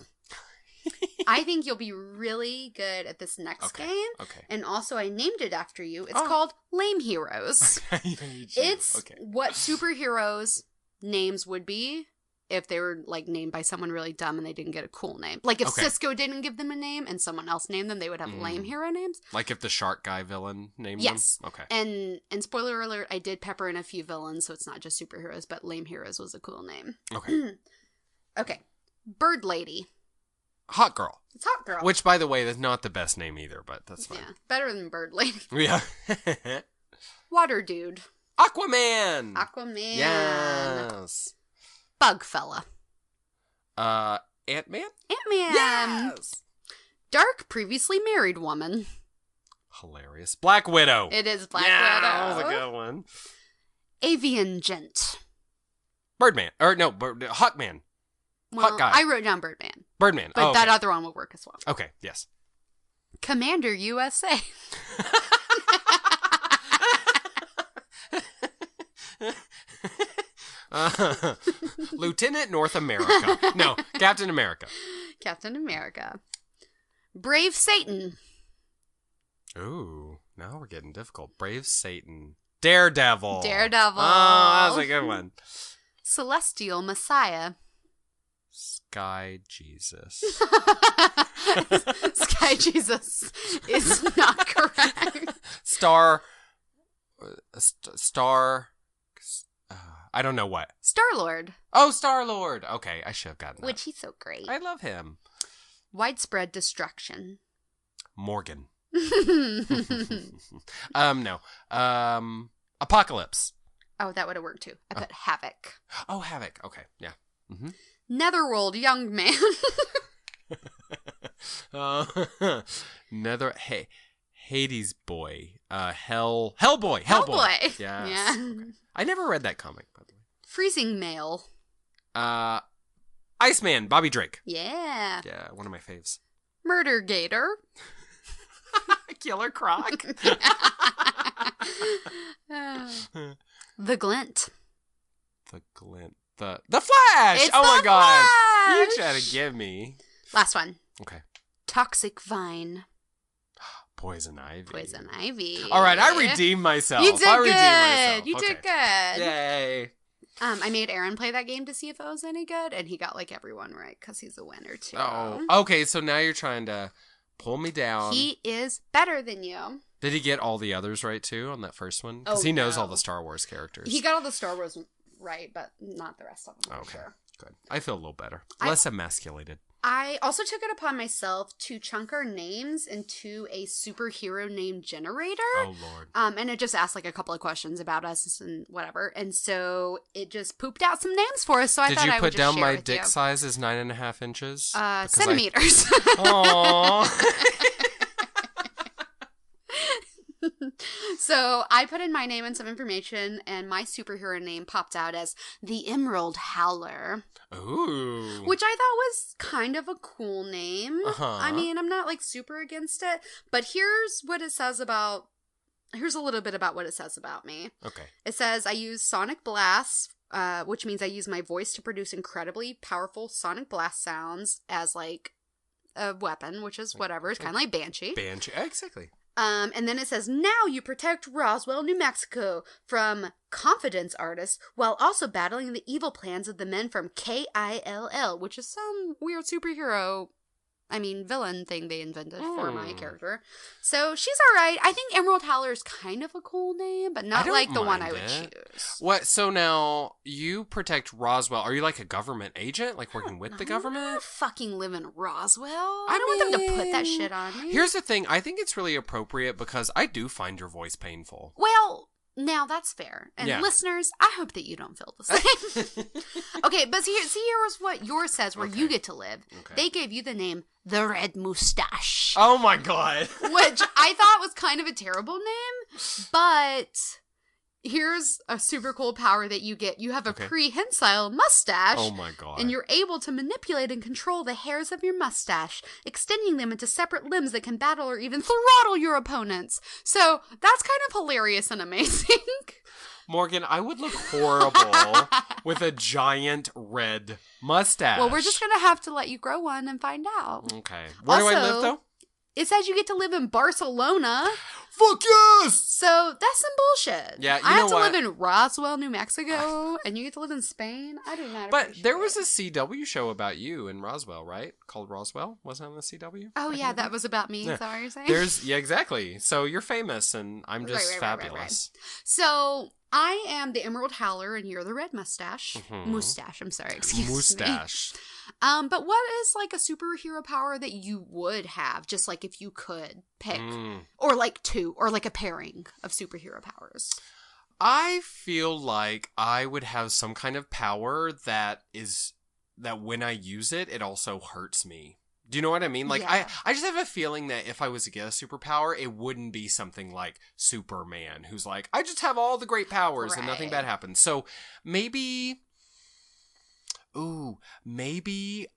I think you'll be really good at this next Okay. game. Okay. And also, I named it after you. It's Oh. called Lame Heroes. It's okay. what superheroes' names would be if they were like named by someone really dumb and they didn't get a cool name. Like if Okay. Cisco didn't give them a name and someone else named them, they would have lame hero names. Like if the shark guy villain named Yes. them? Okay. And spoiler alert, I did pepper in a few villains, so it's not just superheroes, but lame heroes was a cool name. Okay. Okay. Bird Lady. Hot girl. It's Hot Girl. Which, by the way, that's not the best name either, but that's yeah, fine. better than Bird Lady. Yeah. Water Dude. Aquaman. Aquaman. Yes. Bug Fella. Ant-Man? Ant-Man. Yes. Dark Previously Married Woman. Hilarious. Black Widow. It is Black yeah, Widow. that was a good one. Avian Gent. Birdman. Or no, Hawkman. Well, Hot guy. I wrote down Birdman, Birdman. but oh, that okay. other one will work as well. Okay, yes. Commander USA. Lieutenant North America. No, Captain America. Captain America. Brave Satan. Ooh, now we're getting difficult. Brave Satan. Daredevil. Daredevil. Oh, that was a good one. Celestial Messiah. Sky Jesus. Sky Jesus is not correct. Star. I don't know what. Star-Lord. Oh, Star-Lord. Okay, I should have gotten that. Which he's so great. I love him. Widespread Destruction. Morgan. No. Apocalypse. Oh, that would have worked too. I put Havoc. Oh, Havoc. Okay, yeah. Mm-hmm. Netherworld Young Man. Hades boy. Hellboy. Hellboy. Yes. Yeah. Okay. I never read that comic, by the way. Freezing Male. Iceman, Bobby Drake. Yeah. Yeah, one of my faves. Murder Gator. Killer Croc. The Glint. The Glint. The Flash! It's oh my the god. Flash! You try to give me. Last one. Okay. Toxic Vine. Poison Ivy. Poison Ivy. All right, I redeemed myself. You did I good. redeemed myself. You Okay. did good. Yay. I made Aaron play that game to see if it was any good, and he got like everyone right because he's a winner too. Oh, okay. So now you're trying to pull me down. He is better than you. Did he get all the others right too on that first one? Because Oh, he knows no. all the Star Wars characters. He got all the Star Wars right, but not the rest of them. for Okay, Sure. good. I feel a little better. I- Less emasculated. I also took it upon myself to chunk our names into a superhero name generator. Oh lord. And it just asked like a couple of questions about us and whatever. And so it just pooped out some names for us. So I Did thought you I would put just down share my with dick you. size as 9.5 inches? Centimeters. Aww. So I put in my name and some information, and my superhero name popped out as the Emerald Howler. Ooh. Which I thought was kind of a cool name. Uh-huh. I mean, I'm not like super against it, but here's a little bit about what it says about me. Okay. It says I use sonic blasts, which means I use my voice to produce incredibly powerful sonic blast sounds as like a weapon, which is whatever. It's kind of like Banshee. Banshee, exactly. And then it says, now you protect Roswell, New Mexico from confidence artists while also battling the evil plans of the men from KILL, which is some weird villain thing they invented for my character. So she's all right. I think Emerald Howler is kind of a cool name, but not like the one I would choose. What? So now you protect Roswell. Are you like a government agent, like working with the government? I don't fucking live in Roswell. I don't want them to put that shit on me. Here's the thing. I think it's really appropriate because I do find your voice painful. Well, now that's fair. And listeners, I hope that you don't feel the same. Okay, but here's what yours says where you get to live. Okay. They gave you the name The Red Moustache. Oh my God. Which I thought was kind of a terrible name, but here's a super cool power that you get. You have a prehensile mustache. Oh my God. And you're able to manipulate and control the hairs of your mustache, extending them into separate limbs that can battle or even throttle your opponents. So that's kind of hilarious and amazing. Morgan, I would look horrible with a giant red mustache. Well, we're just going to have to let you grow one and find out. Okay. Where do I live, though? It says you get to live in Barcelona. Fuck yes! So that's some bullshit. Yeah, I have to live in Roswell, New Mexico, and you get to live in Spain. I do not. But there was a CW show about you in Roswell, right? Called Roswell, wasn't it on the CW? Oh yeah, that was about me. Is that what you're saying? Exactly. So you're famous, and I'm just fabulous. Right. So I am the Emerald Howler, and you're the Red Mustache. Mustache. I'm sorry. Excuse me. Mustache. But what is like a superhero power that you would have, just like if you could pick, or like two, or like a pairing of superhero powers? I feel like I would have some kind of power that when I use it, it also hurts me. Do you know what I mean? Like, I just have a feeling that if I was to get a superpower, it wouldn't be something like Superman, who's like, I just have all the great powers and nothing bad happens. So maybe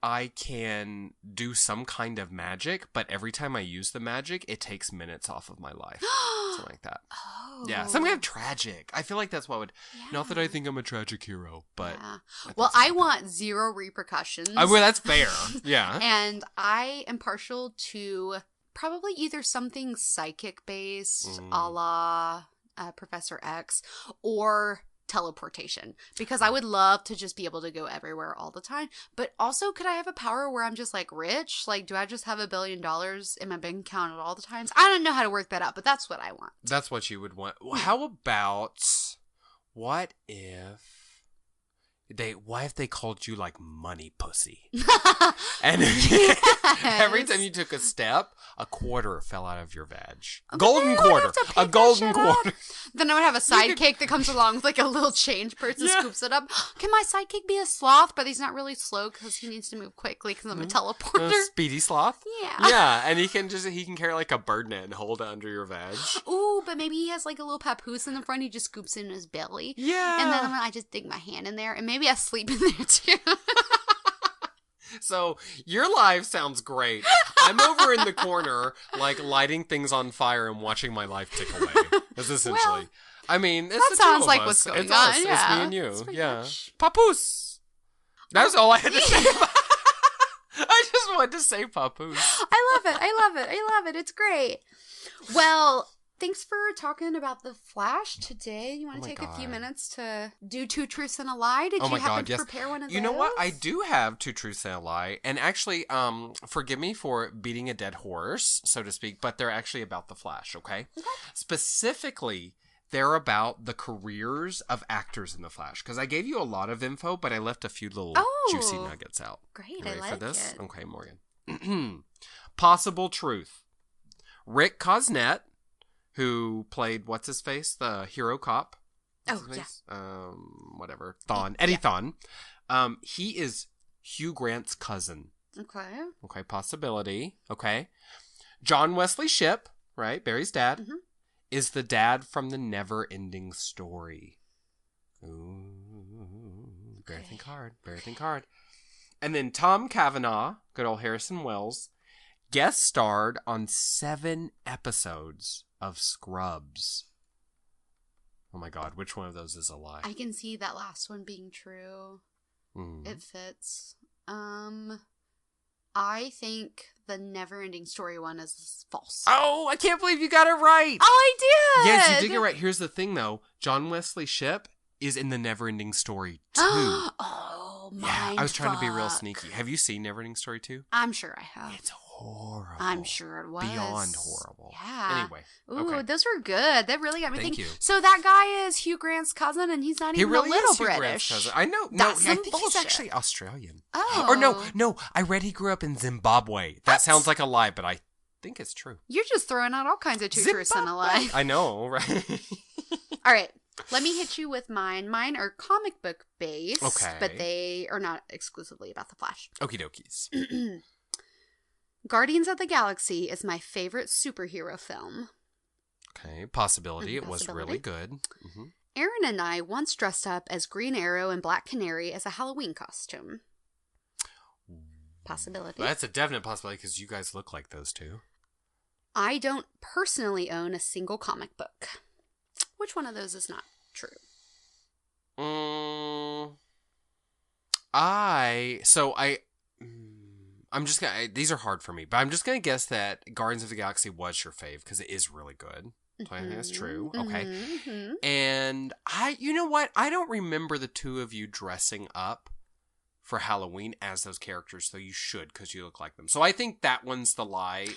I can do some kind of magic, but every time I use the magic, it takes minutes off of my life. Something like that. Oh. Yeah, some kind of tragic. I feel like that's what would... Yeah. Not that I think I'm a tragic hero, but... Yeah. Well, I want zero repercussions. Well, that's fair. Yeah. And I am partial to probably either something psychic-based, a la Professor X, or teleportation, because I would love to just be able to go everywhere all the time. But also, could I have a power where I'm just like rich? Like, do I just have $1 billion in my bank account at all the times? I don't know how to work that out, but that's what I want. That's what you would want. How about, what if they called you like money pussy? And every time you took a step, a quarter fell out of your vag. Golden quarter. A golden quarter. Then I would have a sidekick that comes along with like a little change person, scoops it up. Can my sidekick be a sloth? But he's not really slow because he needs to move quickly because I'm a teleporter. A speedy sloth? Yeah. Yeah, and he can carry like a bird net and hold it under your vag. Ooh, but maybe he has like a little papoose in the front. He just scoops it in his belly. Yeah. And then I just dig my hand in there, and maybe I sleep in there too. So, your life sounds great. I'm over in the corner, like, lighting things on fire and watching my life tick away. That's essentially. Well, I mean, it's that the sounds two of like us. What's going it's on. Us. Yeah. It's me and you. Yeah. Papoose. That's all I had to say. I just wanted to say papoose. I love it. It's great. Well, thanks for talking about The Flash today. You want to take a few minutes to do 2 truths and a lie? Did you happen to prepare one of those? You know what? I do have 2 truths and a lie. And actually, forgive me for beating a dead horse, so to speak, but they're actually about The Flash, okay? Specifically, they're about the careers of actors in The Flash. Because I gave you a lot of info, but I left a few little juicy nuggets out. Great, I like it. Okay, Morgan. Possible truth. Rick Cosnett, who played, what's his face? The hero cop. Whatever. Thawne. Eddie Thawne. He is Hugh Grant's cousin. Okay, possibility. Okay. John Wesley Shipp, right? Barry's dad, is the dad from the Never-Ending Story. Ooh, better think hard. Better think hard. And then Tom Cavanagh, good old Harrison Wells, guest starred on 7 episodes of Scrubs. Oh my God, which one of those is a lie? I can see that last one being true. It fits. I think the Never-Ending Story one is false. Oh, I can't believe you got it right. Oh, I did. Yes, you did get it right. Here's the thing, though. John Wesley Shipp is in the Never-Ending Story 2. Oh, my Yeah, I was trying to be real sneaky. Have you seen Never-Ending Story 2? I'm sure I have. It's horrible. I'm sure it was. Beyond horrible. Yeah. Anyway. Ooh, okay. those were good. That really got me Thank thinking. you. So that guy is Hugh Grant's cousin, and he's not even really a little is Hugh Grant's British. cousin. I know. That's No, I some think he's bullshit. actually Australian. Oh. Or no. I read he grew up in Zimbabwe. That sounds like a lie, but I think it's true. You're just throwing out all kinds of truths in a lie. I know, right? All right. Let me hit you with mine. Mine are comic book based, Okay. but they are not exclusively about the Flash. Okie dokies. Guardians of the Galaxy is my favorite superhero film. Okay, possibility. It was really good. Mm-hmm. Aaron and I once dressed up as Green Arrow and Black Canary as a Halloween costume. Possibility. That's a definite possibility because you guys look like those two. I don't personally own a single comic book. Which one of those is not true? I'm just gonna. These are hard for me, but I'm just gonna guess that Guardians of the Galaxy was your fave because it is really good. So I think that's true. Okay. Mm-hmm. And you know what? I don't remember the two of you dressing up for Halloween as those characters, so you should because you look like them. So I think that one's the lie.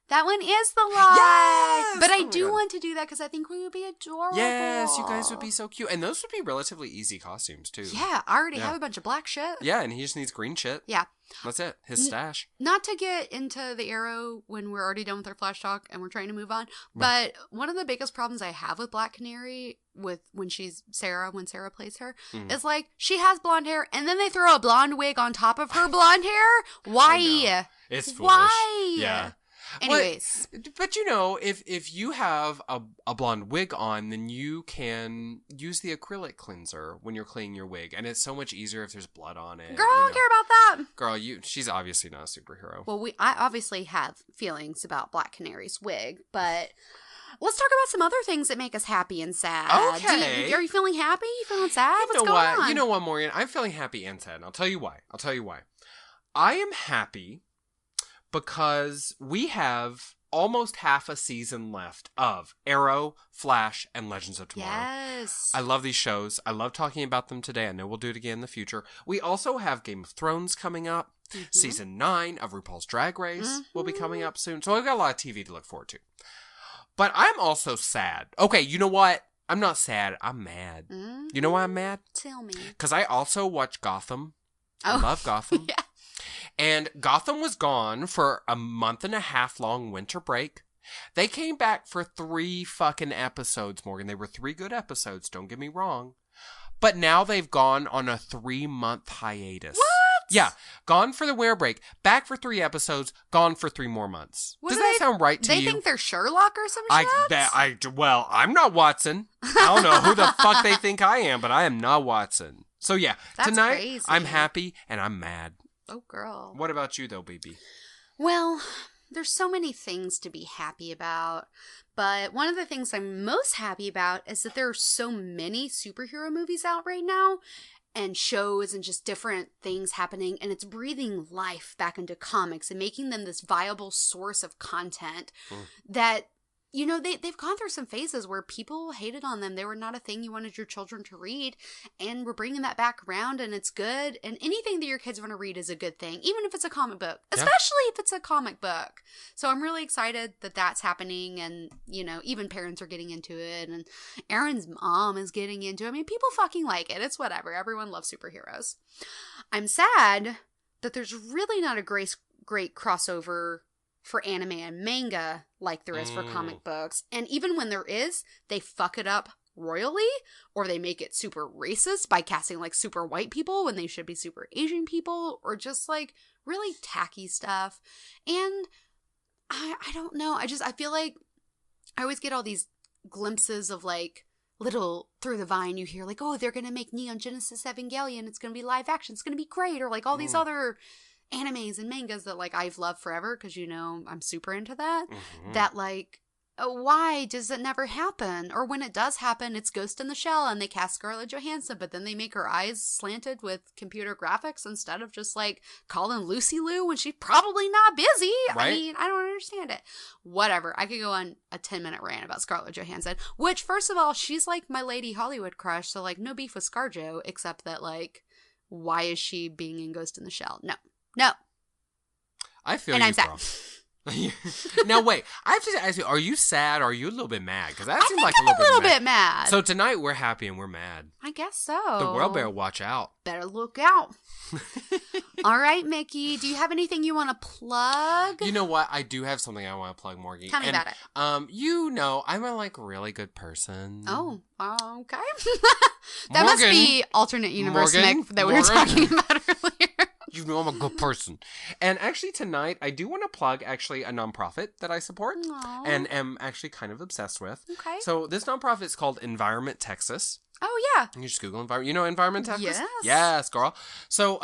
That one is the lie. Yes! But I do want to do that because I think we would be adorable. Yes, you guys would be so cute. And those would be relatively easy costumes, too. Yeah, I already have a bunch of black shit. Yeah, and he just needs green shit. Yeah. That's it. His stash. Not to get into the Arrow when we're already done with our Flash talk and we're trying to move on, but one of the biggest problems I have with Black Canary when Sarah plays her, is like she has blonde hair and then they throw a blonde wig on top of her blonde hair. Why? It's foolish. Why? Yeah. Anyways. But you know, if you have a blonde wig on, then you can use the acrylic cleanser when you're cleaning your wig. And it's so much easier if there's blood on it. Girl, I don't care about that. Girl, she's obviously not a superhero. Well, I obviously have feelings about Black Canary's wig, but let's talk about some other things that make us happy and sad. Okay. Are you feeling happy? You feeling sad? What's going on? You know what, Morgan? I'm feeling happy and sad. And I'll tell you why. I am happy because we have almost half a season left of Arrow, Flash, and Legends of Tomorrow. Yes. I love these shows. I love talking about them today. I know we'll do it again in the future. We also have Game of Thrones coming up. Mm-hmm. Season 9 of RuPaul's Drag Race will be coming up soon. So I've got a lot of TV to look forward to. But I'm also sad. Okay, you know what? I'm not sad. I'm mad. Mm-hmm. You know why I'm mad? Tell me. Because I also watch Gotham. I love Gotham. Yeah. And Gotham was gone for a 1.5 month long winter break. They came back for 3 fucking episodes, Morgan. They were 3 good episodes, don't get me wrong. But now they've gone on a 3-month hiatus. What? Yeah, gone for the winter break, back for 3 episodes, gone for 3 more months. Does that sound right to you? They think they're Sherlock or some shit? Well, I'm not Watson. I don't know who the fuck they think I am, but I am not Watson. So yeah, That's tonight crazy. I'm happy and I'm mad. Oh, girl. What about you, though, baby? Well, there's so many things to be happy about, but one of the things I'm most happy about is that there are so many superhero movies out right now, and shows and just different things happening, and it's breathing life back into comics and making them this viable source of content that, you know, they've gone through some phases where people hated on them. They were not a thing you wanted your children to read, and we're bringing that back around, and it's good. And anything that your kids want to read is a good thing, even if it's a comic book, especially if it's a comic book. So I'm really excited that that's happening, and, you know, even parents are getting into it, and Aaron's mom is getting into it. I mean, people fucking like it. It's whatever. Everyone loves superheroes. I'm sad that there's really not a great crossover for anime and manga like there is for comic books. And even when there is, they fuck it up royally, or they make it super racist by casting like super white people when they should be super Asian people, or just like really tacky stuff. And I don't know. I feel like I always get all these glimpses of like little through the vine you hear like, oh, they're gonna make Neon Genesis Evangelion, it's gonna be live action, it's gonna be great, or like all these other animes and mangas that like I've loved forever because I'm super into that. That like, why does it never happen? Or when it does happen, it's Ghost in the Shell and they cast Scarlett Johansson, but then they make her eyes slanted with computer graphics instead of just like calling Lucy Liu when she's probably not busy. Right? I mean, I don't understand it. Whatever. I could go on a 10-minute rant about Scarlett Johansson, which first of all, she's like my lady Hollywood crush. So like no beef with ScarJo, except that like, why is she being in Ghost in the Shell? No. I feel and you, I'm sad. girl. Now wait, I have to ask you: are you sad? Or are you a little bit mad? Because that seems like I'm a little bit mad. So tonight we're happy and we're mad. I guess so. The world better watch out. Better look out. All right, Mickey. Do you have anything you want to plug? You know what? I do have something I want to plug, Morgie. Tell me about it. I'm a like really good person. Oh, okay. That must be alternate universe Mick that we were talking about earlier. You know I'm a good person. And actually tonight, I do want to plug actually a nonprofit that I support. Aww. And am actually kind of obsessed with. Okay. So this nonprofit is called Environment Texas. Oh, yeah. You just Google Environment. You know Environment Texas? Yes. Yes, girl. So,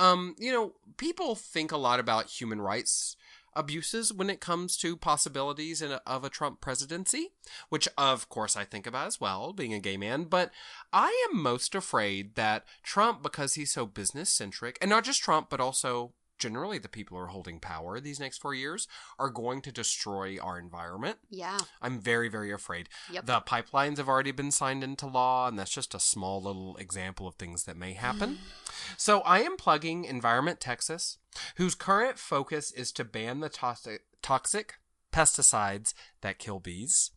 people think a lot about human rights abuses when it comes to possibilities of a Trump presidency, which of course I think about as well, being a gay man. But I am most afraid that Trump, because he's so business centric, and not just Trump, but also generally the people who are holding power these next 4 years, are going to destroy our environment. Yeah. I'm very, very afraid. Yep. The pipelines have already been signed into law, and that's just a small little example of things that may happen. So I am plugging Environment Texas, whose current focus is to ban the toxic pesticides that kill bees.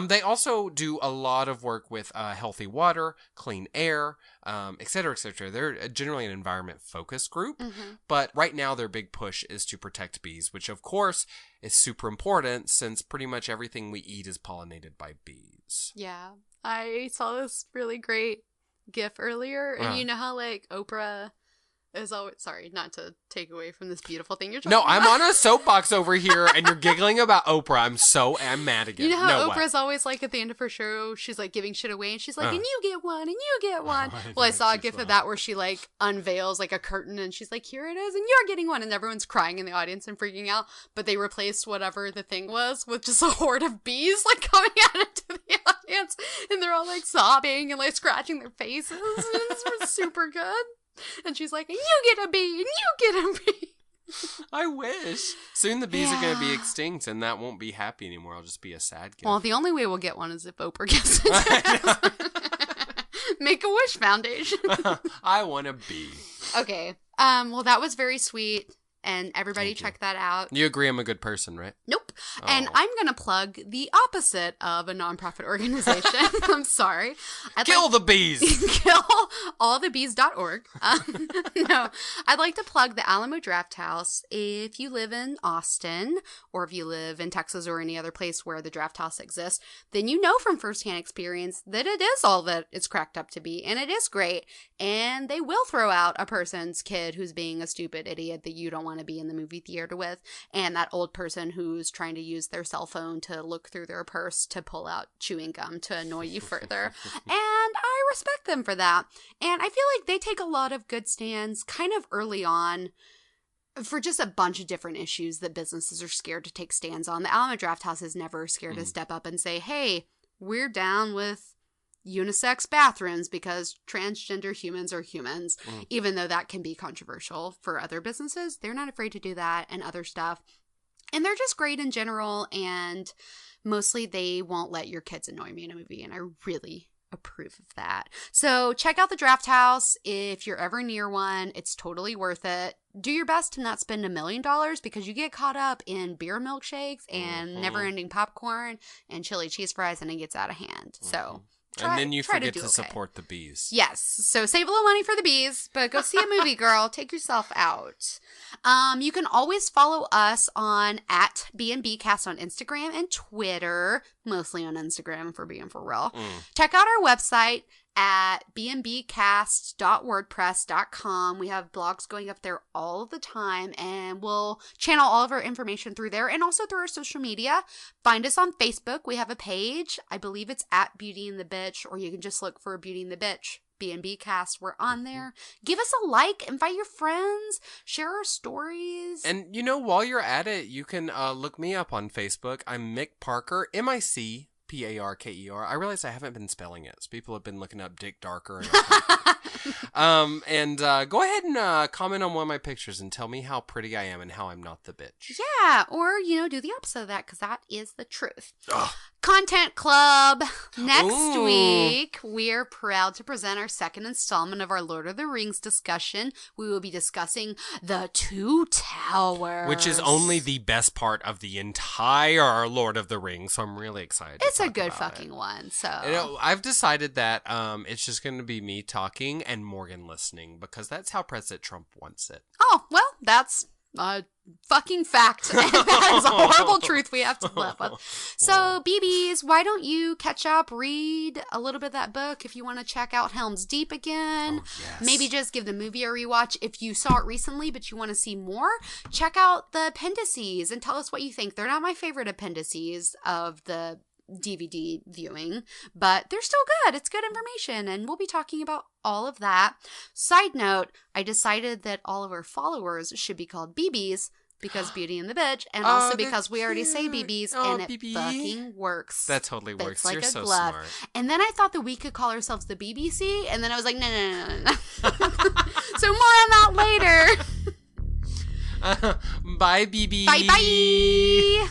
They also do a lot of work with healthy water, clean air, et cetera, et cetera. They're generally an environment focused group, but right now their big push is to protect bees, which of course is super important since pretty much everything we eat is pollinated by bees. Yeah. I saw this really great GIF earlier, and you know how like Oprah is always, sorry, not to take away from this beautiful thing you're talking about. No, I'm on a soapbox over here, and you're giggling about Oprah. I'm mad again. You know how no Oprah's always like at the end of her show, she's like giving shit away, and she's like, and you get one, and you get one. Well, I saw a GIF of that where she like unveils like a curtain, and she's like, here it is, and you're getting one, and everyone's crying in the audience and freaking out, but they replaced whatever the thing was with just a horde of bees like coming out into the audience, and they're all like sobbing and like scratching their faces. It's super good. And she's like, and you get a bee, and you get a bee. I wish. Soon the bees are going to be extinct, and that won't be happy anymore. I'll just be a sad kid. Well, the only way we'll get one is if Oprah gets it. Make-A-Wish Foundation. I want a bee. Okay. Well, that was very sweet. And everybody check that out. You agree I'm a good person, right? Nope. Oh. And I'm going to plug the opposite of a nonprofit organization. I'm sorry. Kill the bees. Kill allthebees.org. No, I'd like to plug the Alamo Draft House. If you live in Austin, or if you live in Texas or any other place where the Draft House exists, then you know from firsthand experience that it is all that it's cracked up to be. And it is great. And they will throw out a person's kid who's being a stupid idiot that you don't want to be in the movie theater with, and that old person who's trying to use their cell phone to look through their purse to pull out chewing gum to annoy you further. And I respect them for that. And I feel like they take a lot of good stands kind of early on for just a bunch of different issues that businesses are scared to take stands on. The Alamo Draft House is never scared to step up and say, hey, we're down with unisex bathrooms because transgender humans are humans, even though that can be controversial for other businesses. They're not afraid to do that and other stuff. And they're just great in general, and mostly they won't let your kids annoy me in a movie, and I really approve of that. So check out the Draft House if you're ever near one. It's totally worth it. Do your best to not spend $1 million because you get caught up in beer milkshakes and never-ending popcorn and chili cheese fries, and it gets out of hand. So and then you forget to support the bees. Yes. So save a little money for the bees, but go see a movie, girl. Take yourself out. You can always follow us on @BNBcast on Instagram and Twitter. Mostly on Instagram, for being for real. Check out our website at bnbcast.wordpress.com. We have blogs going up there all of the time, and we'll channel all of our information through there and also through our social media. Find us on Facebook. We have a page. I believe it's at Beauty and the Bitch, or you can just look for Beauty and the Bitch. B&B Cast, we're on there. Give us a like, invite your friends, share our stories. And, you know, while you're at it, you can look me up on Facebook. I'm Mick Parker, MICPARKER. I realize I haven't been spelling it, so people have been looking up Dick Darker. And go ahead and comment on one of my pictures and tell me how pretty I am and how I'm not the bitch. Yeah, or, do the opposite of that, because that is the truth. Ugh. Content Club. Next week, we're proud to present our second installment of our Lord of the Rings discussion. We will be discussing the Two Towers. Which is only the best part of the entire Lord of the Rings, so I'm really excited. It's a good fucking one, so. I've decided that it's just going to be me talking and Morgan listening, because that's how President Trump wants it. Oh, well, that's a fucking fact. That is a horrible truth we have to live with. So, BBs, why don't you catch up, read a little bit of that book if you want to check out Helm's Deep again. Oh, yes. Maybe just give the movie a rewatch. If you saw it recently but you want to see more, check out the appendices and tell us what you think. They're not my favorite appendices of the DVD viewing, but they're still good. It's good information, and we'll be talking about all of that. Side note, I decided that all of our followers should be called BBs because Beauty and the Bitch, and also because we already say BBs, and it fucking works. That totally works. Like You're so glove. smart. And then I thought that we could call ourselves the BBC, and then I was like, no. So more on that later. Bye, BB. Bye.